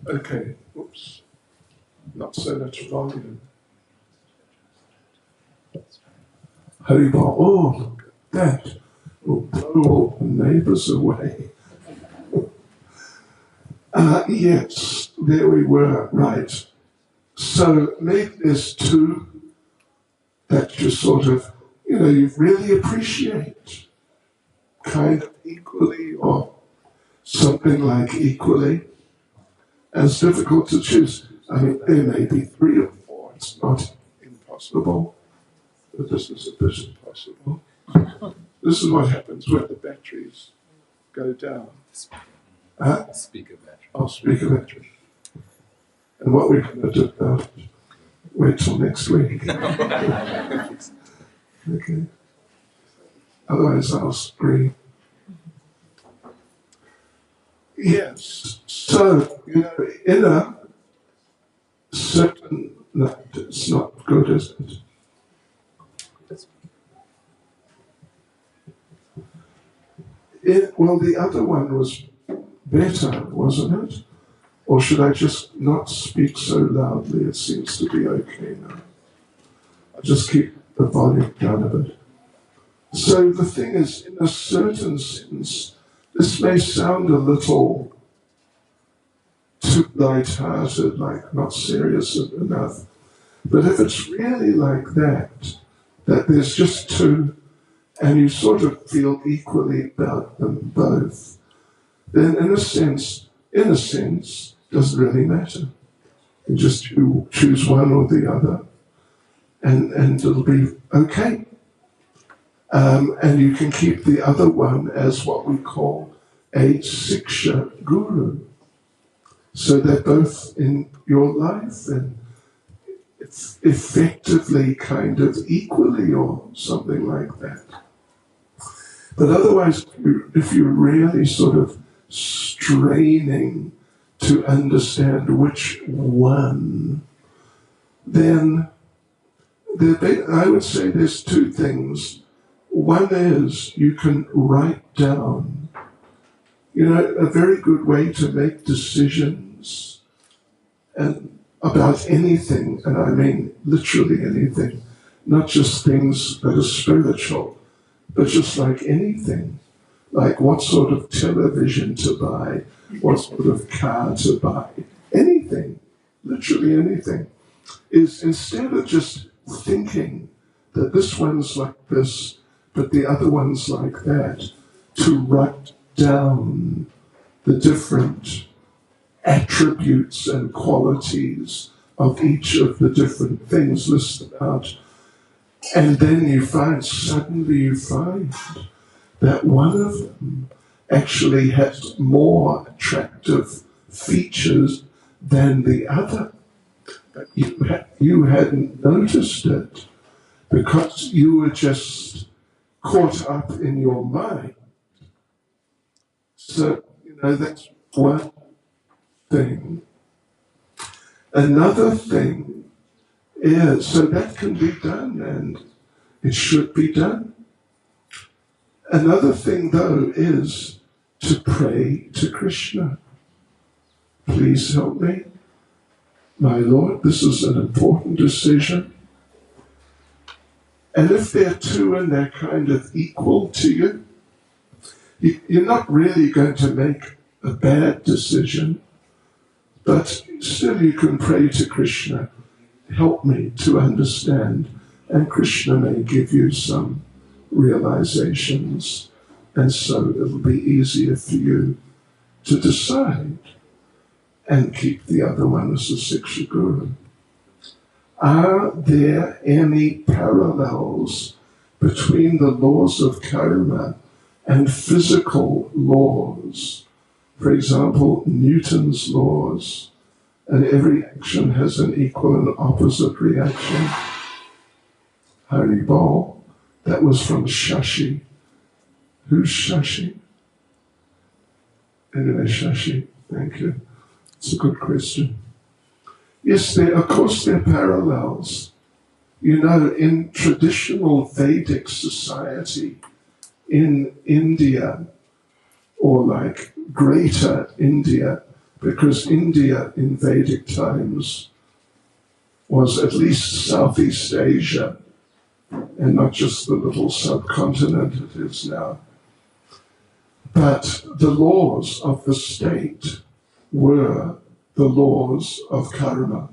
Okay, oops, not so much volume. Haribol, oh, look at that. We'll blow all the neighbors away. Yes, there we were, right. So maybe there's 2 that you sort of, you really appreciate, kind of equally or something like equally. And it's difficult to choose. I mean, there may be 3 or 4. It's not impossible, but this is a bit impossible. This is what happens when the batteries go down. Speaker battery. Oh, speaker battery. And what we're going to do about it, wait till next week. Okay. Otherwise I'll scream. Yes. So, in a certain, no, it's not good, is it? Well, the other one was better, wasn't it? Or should I just not speak so loudly? It seems to be okay now. I'll just keep the volume down a bit. So the thing is, in a certain sense, this may sound a little too light-hearted, like not serious enough. But if it's really like that there's just two, and you sort of feel equally about them both, then in a sense, doesn't really matter. You just choose one or the other, and it'll be okay. And you can keep the other one as what we call a Siksha Guru. So they're both in your life and it's effectively kind of equally or something like that. But otherwise, if you're really sort of straining to understand which one, then I would say there's two things. One is you can write down, a very good way to make decisions and about anything, and I mean literally anything, not just things that are spiritual, but just like anything, like what sort of television to buy, what sort of car to buy, anything, literally anything, is instead of just thinking that this one's like this, but the other one's like that, to write down the different attributes and qualities of each of the different things listed out. And then suddenly you find that one of them actually has more attractive features than the other. But you hadn't noticed it because you were just caught up in your mind. So, that's one thing. Another thing is, so that can be done and it should be done. Another thing, though, is to pray to Krishna. Please help me. My Lord, this is an important decision. And if they're two and they're kind of equal to you, you're not really going to make a bad decision, but still you can pray to Krishna, help me to understand, and Krishna may give you some realizations, and so it'll be easier for you to decide and keep the other one as a Siksha Guru. Are there any parallels between the laws of karma and physical laws? For example, Newton's laws, and every action has an equal and opposite reaction. Hari Bol, that was from Shashi. Who's Shashi? Anyway, Shashi, thank you. It's a good question. Yes, of course there are parallels. In traditional Vedic society in India, or like Greater India, because India in Vedic times was at least Southeast Asia, and not just the little subcontinent it is now. But the laws of the state were the laws of karma.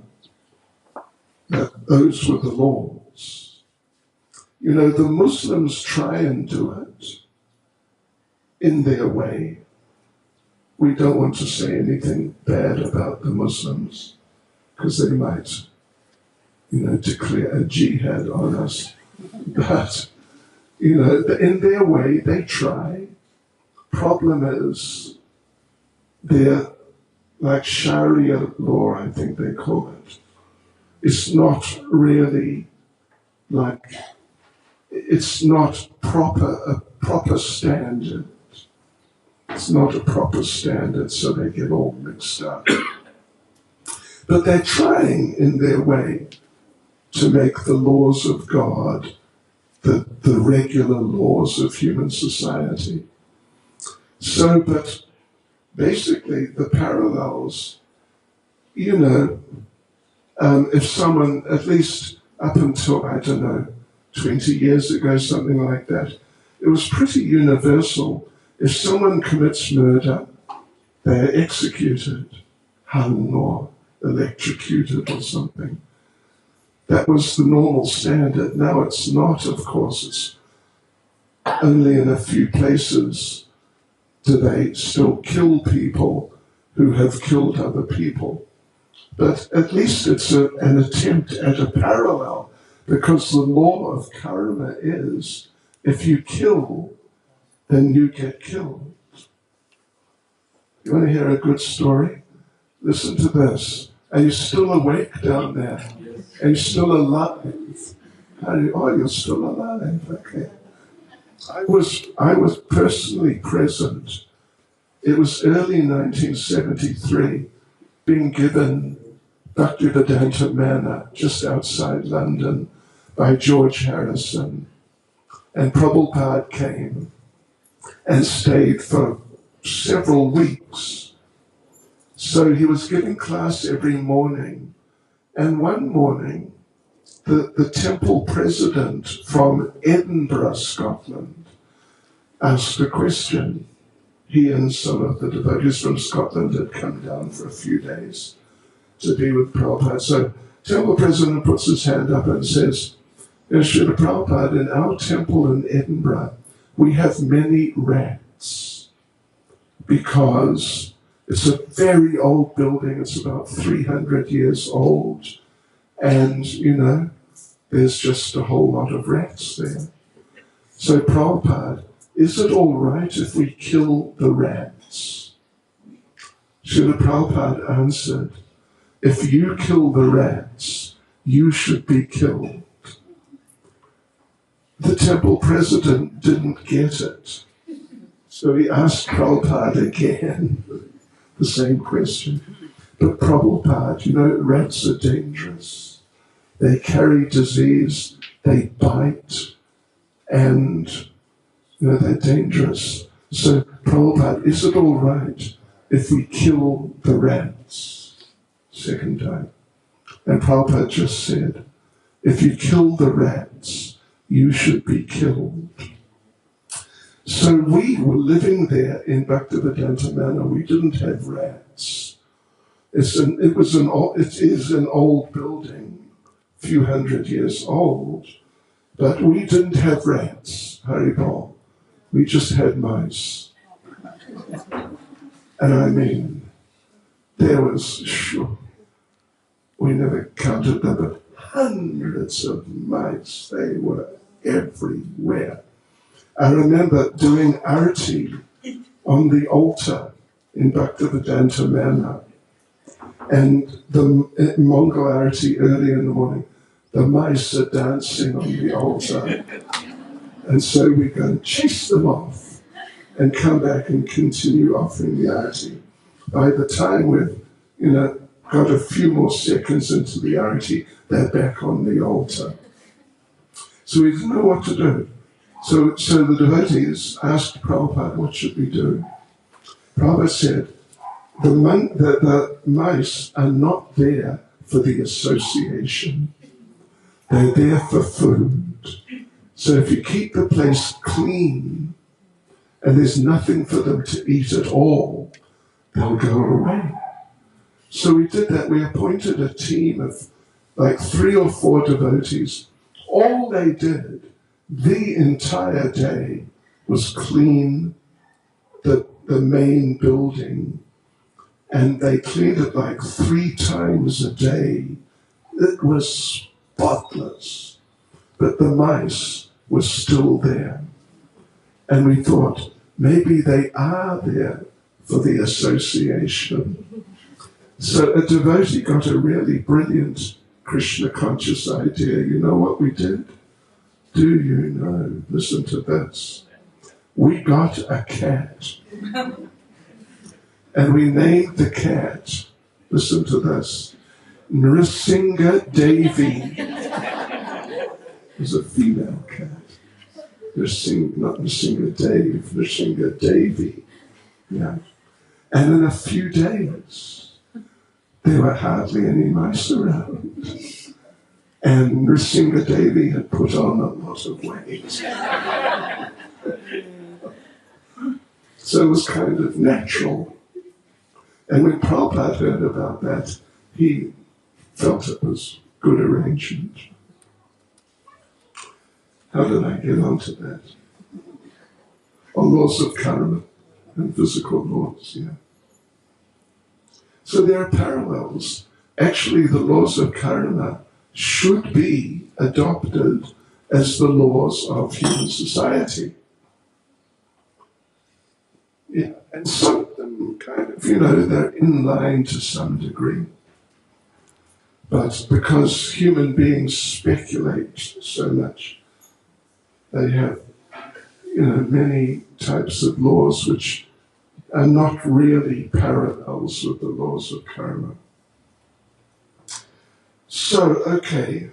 Those were the laws. The Muslims try and do it in their way. We don't want to say anything bad about the Muslims because they might, declare a jihad on us. But, in their way, they try. Problem is, they're like Sharia law, I think they call it. It's not really it's not a proper standard. It's not a proper standard, so they get all mixed up. But they're trying in their way to make the laws of God the regular laws of human society. So, but basically the parallels, you know, if someone, at least up until, I don't know, 20 years ago, something like that, it was pretty universal. If someone commits murder, they're executed, hung or electrocuted or something. That was the normal standard. Now it's not, of course. It's only in a few places do they still kill people who have killed other people. But at least it's an attempt at a parallel, because the law of karma is, if you kill, then you get killed. You want to hear a good story? Listen to this. Are you still awake down there? Are you still alive? You're still alive. Okay. I was personally present. It was early 1973, being given Bhaktivedanta Manor just outside London by George Harrison. And Prabhupada came and stayed for several weeks. So he was giving class every morning. And one morning, the temple president from Edinburgh, Scotland, asked a question. He and some of the devotees from Scotland had come down for a few days to be with Prabhupada. So temple president puts his hand up and says, Srila Prabhupada, in our temple in Edinburgh, we have many rats because it's a very old building. It's about 300 years old. And, there's just a whole lot of rats there. So Prabhupada, is it all right if we kill the rats? Srila Prabhupada answered, if you kill the rats, you should be killed. The temple president didn't get it. So he asked Prabhupada again the same question. But Prabhupada, rats are dangerous. They carry disease, they bite, and they're dangerous. So Prabhupada, is it all right if we kill the rats? Second time. And Prabhupada just said, if you kill the rats, you should be killed. So we were living there in Bhaktivedanta Manor. We didn't have rats. It is an old building, a few hundred years old, but we didn't have rats, Haribol. We just had mice. And I mean, there was, we never counted them, but hundreds of mice. They were everywhere. I remember doing arati on the altar in Bhaktivedanta Manor. And the Mongol arati early in the morning, the mice are dancing on the altar. And so we go and chase them off and come back and continue offering the arati. By the time we've, got a few more seconds into the arati, they're back on the altar. So we didn't know what to do. So the devotees asked Prabhupada, what should we do? Prabhupada said, the mice are not there for the association. They're there for food. So if you keep the place clean and there's nothing for them to eat at all, they'll go away. So we did that. We appointed a team of like 3 or 4 devotees. All they did the entire day was clean the main building, and they cleaned it like 3 times a day. It was spotless, but the mice were still there. And we thought, maybe they are there for the association. So a devotee got a really brilliant Krishna conscious idea. You know what we did? Do you know? Listen to this. We got a cat. And we named the cat, listen to this, Nrsimha Devi. It was a female cat. Not Nrsimha Devi, Nrsimha Devi. Yeah. And in a few days, there were hardly any mice around. And Nrsimha Devi had put on a lot of weight. So it was kind of natural. And when Prabhupada heard about that, he felt it was good arrangement. How did I get onto that? On laws of karma and physical laws, yeah. So there are parallels. Actually, the laws of karma should be adopted as the laws of human society. Yeah, and some of them kind of, they're in line to some degree. But because human beings speculate so much, they have, many types of laws which are not really parallels with the laws of karma. So, okay,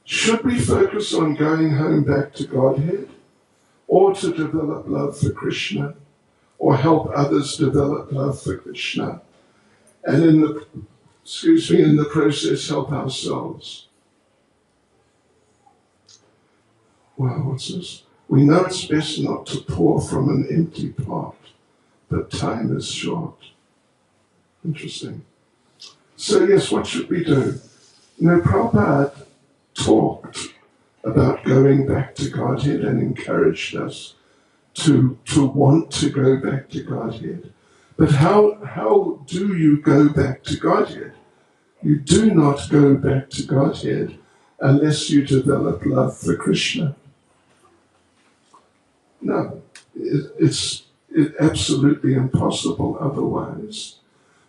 should we focus on going home back to Godhead, or to develop love for Krishna, or help others develop love for Krishna, and in the process help ourselves? Wow, what's this? We know it's best not to pour from an empty pot, but time is short. Interesting. So yes, what should we do? Prabhupada talked about going back to Godhead and encouraged us to want to go back to Godhead. But how do you go back to Godhead? You do not go back to Godhead unless you develop love for Krishna. No, it's absolutely impossible otherwise.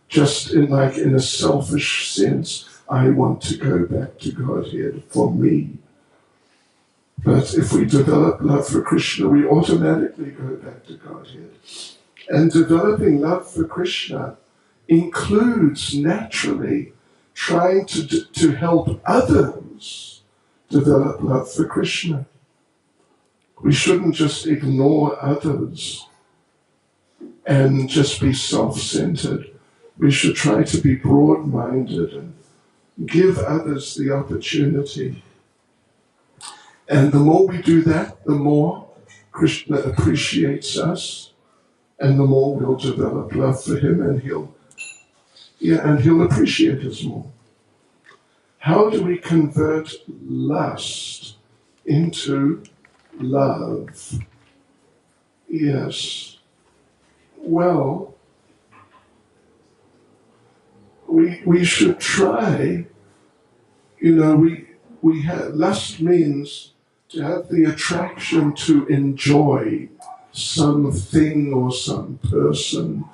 Just in a selfish sense, I want to go back to Godhead for me. But if we develop love for Krishna, we automatically go back to Godhead. And developing love for Krishna includes naturally trying to help others develop love for Krishna. We shouldn't just ignore others and just be self-centered. We should try to be broad-minded and give others the opportunity. And the more we do that, the more Krishna appreciates us, and the more we'll develop love for him, and he'll appreciate us more. How do we convert lust into love? Yes. Well, we should try. We have lust means to have the attraction to enjoy something or some person,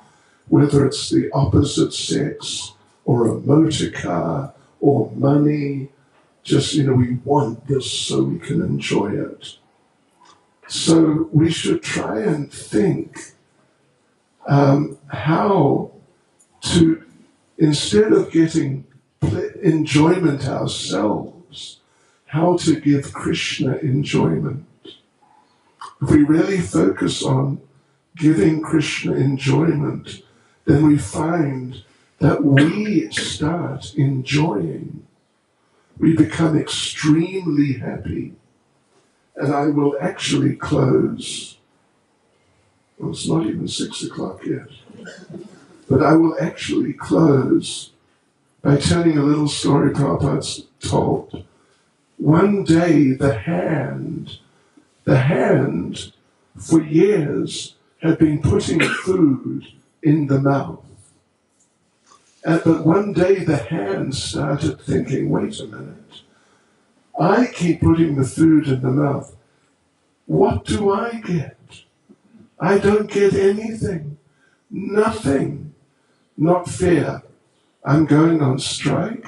whether it's the opposite sex or a motor car or money. Just, we want this so we can enjoy it. So we should try and think how to, instead of getting enjoyment ourselves, how to give Krishna enjoyment. If we really focus on giving Krishna enjoyment, then we find that we start enjoying. We become extremely happy. And I will actually close. Well, it's not even 6 o'clock yet. But I will actually close by telling a little story Prabhupada's told. One day the hand for years had been putting food in the mouth. But one day the hand started thinking, wait a minute, I keep putting the food in the mouth. What do I get? I don't get anything. Nothing. Not fair. I'm going on strike.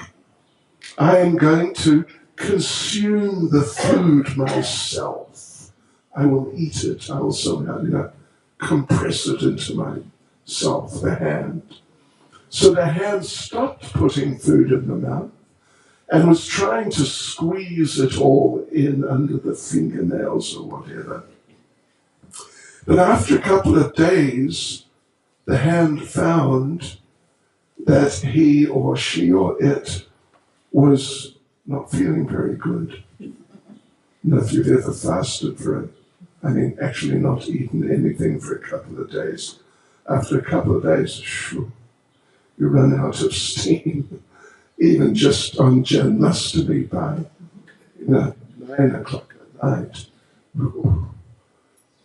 I am going to consume the food myself. I will eat it. I will somehow, compress it into myself, the hand. So the hand stopped putting food in the mouth and was trying to squeeze it all in under the fingernails or whatever. But after a couple of days, the hand found that he or she or it was not feeling very good. And if you've ever fasted actually not eaten anything for a couple of days, after a couple of days, you run out of steam, even just on Janmashtami by 9 o'clock at night.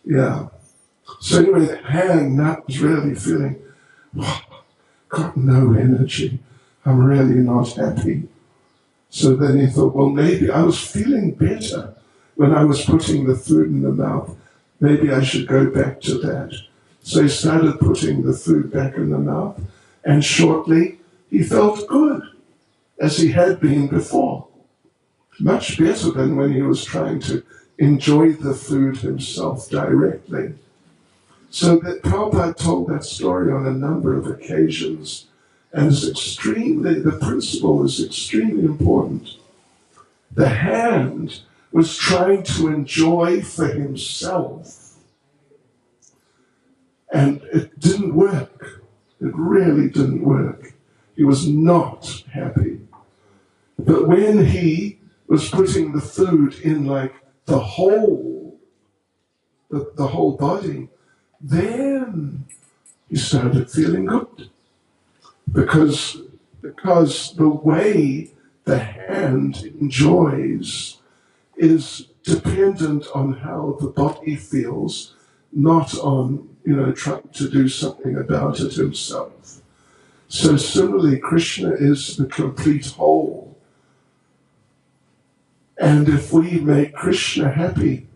Yeah. So anyway, the hand now was really feeling, got no energy. I'm really not happy. So then he thought, well, maybe I was feeling better when I was putting the food in the mouth. Maybe I should go back to that. So he started putting the food back in the mouth, and shortly he felt good, as he had been before. Much better than when he was trying to enjoy the food himself directly. So that Prabhupada told that story on a number of occasions, and the principle is extremely important. The hand was trying to enjoy for himself, and it didn't work. It really didn't work. He was not happy. But when he was putting the food in like the whole body, then he started feeling good. Because the way the hand enjoys is dependent on how the body feels, not on, trying to do something about it himself. So similarly, Krishna is the complete whole. And if we make Krishna happy,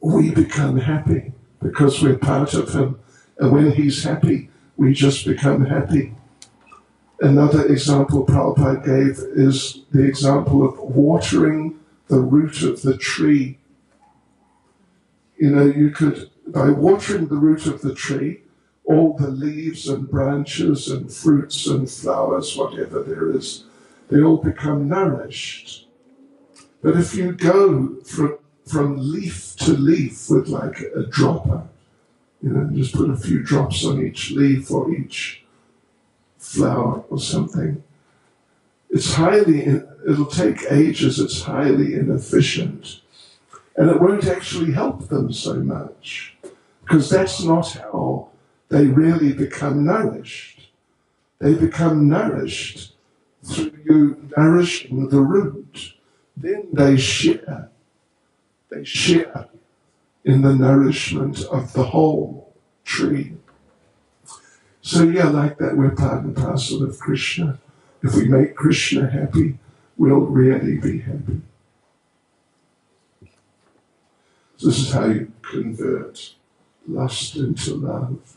we become happy because we're part of him. And when he's happy, we just become happy. Another example Prabhupada gave is the example of watering the root of the tree. You could, by watering the root of the tree, all the leaves and branches and fruits and flowers, whatever there is, they all become nourished. But if you go from leaf to leaf with like a dropper, just put a few drops on each leaf or each flower or something, it'll take ages, it's highly inefficient. And it won't actually help them so much, because that's not how they really become nourished. They become nourished through you nourishing the root. Then they share in the nourishment of the whole tree. So like that, we're part and parcel of Krishna. If we make Krishna happy, we'll really be happy. So this is how you convert lust into love.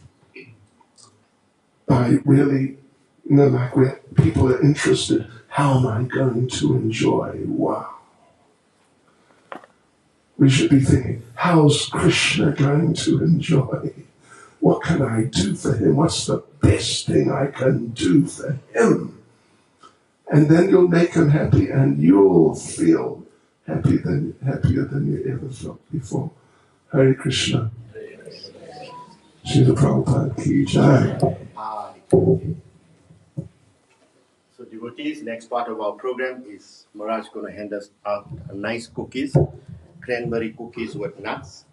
By really, like where people are interested, how am I going to enjoy? Wow. We should be thinking, how's Krishna going to enjoy? What can I do for him? What's the best thing I can do for him? And then you'll make him happy, and you'll feel happier than you ever felt before. Hare Krishna. Srila Prabhupada ki jai. So devotees, next part of our program is Maharaj going to hand us out nice cookies, cranberry cookies with nuts.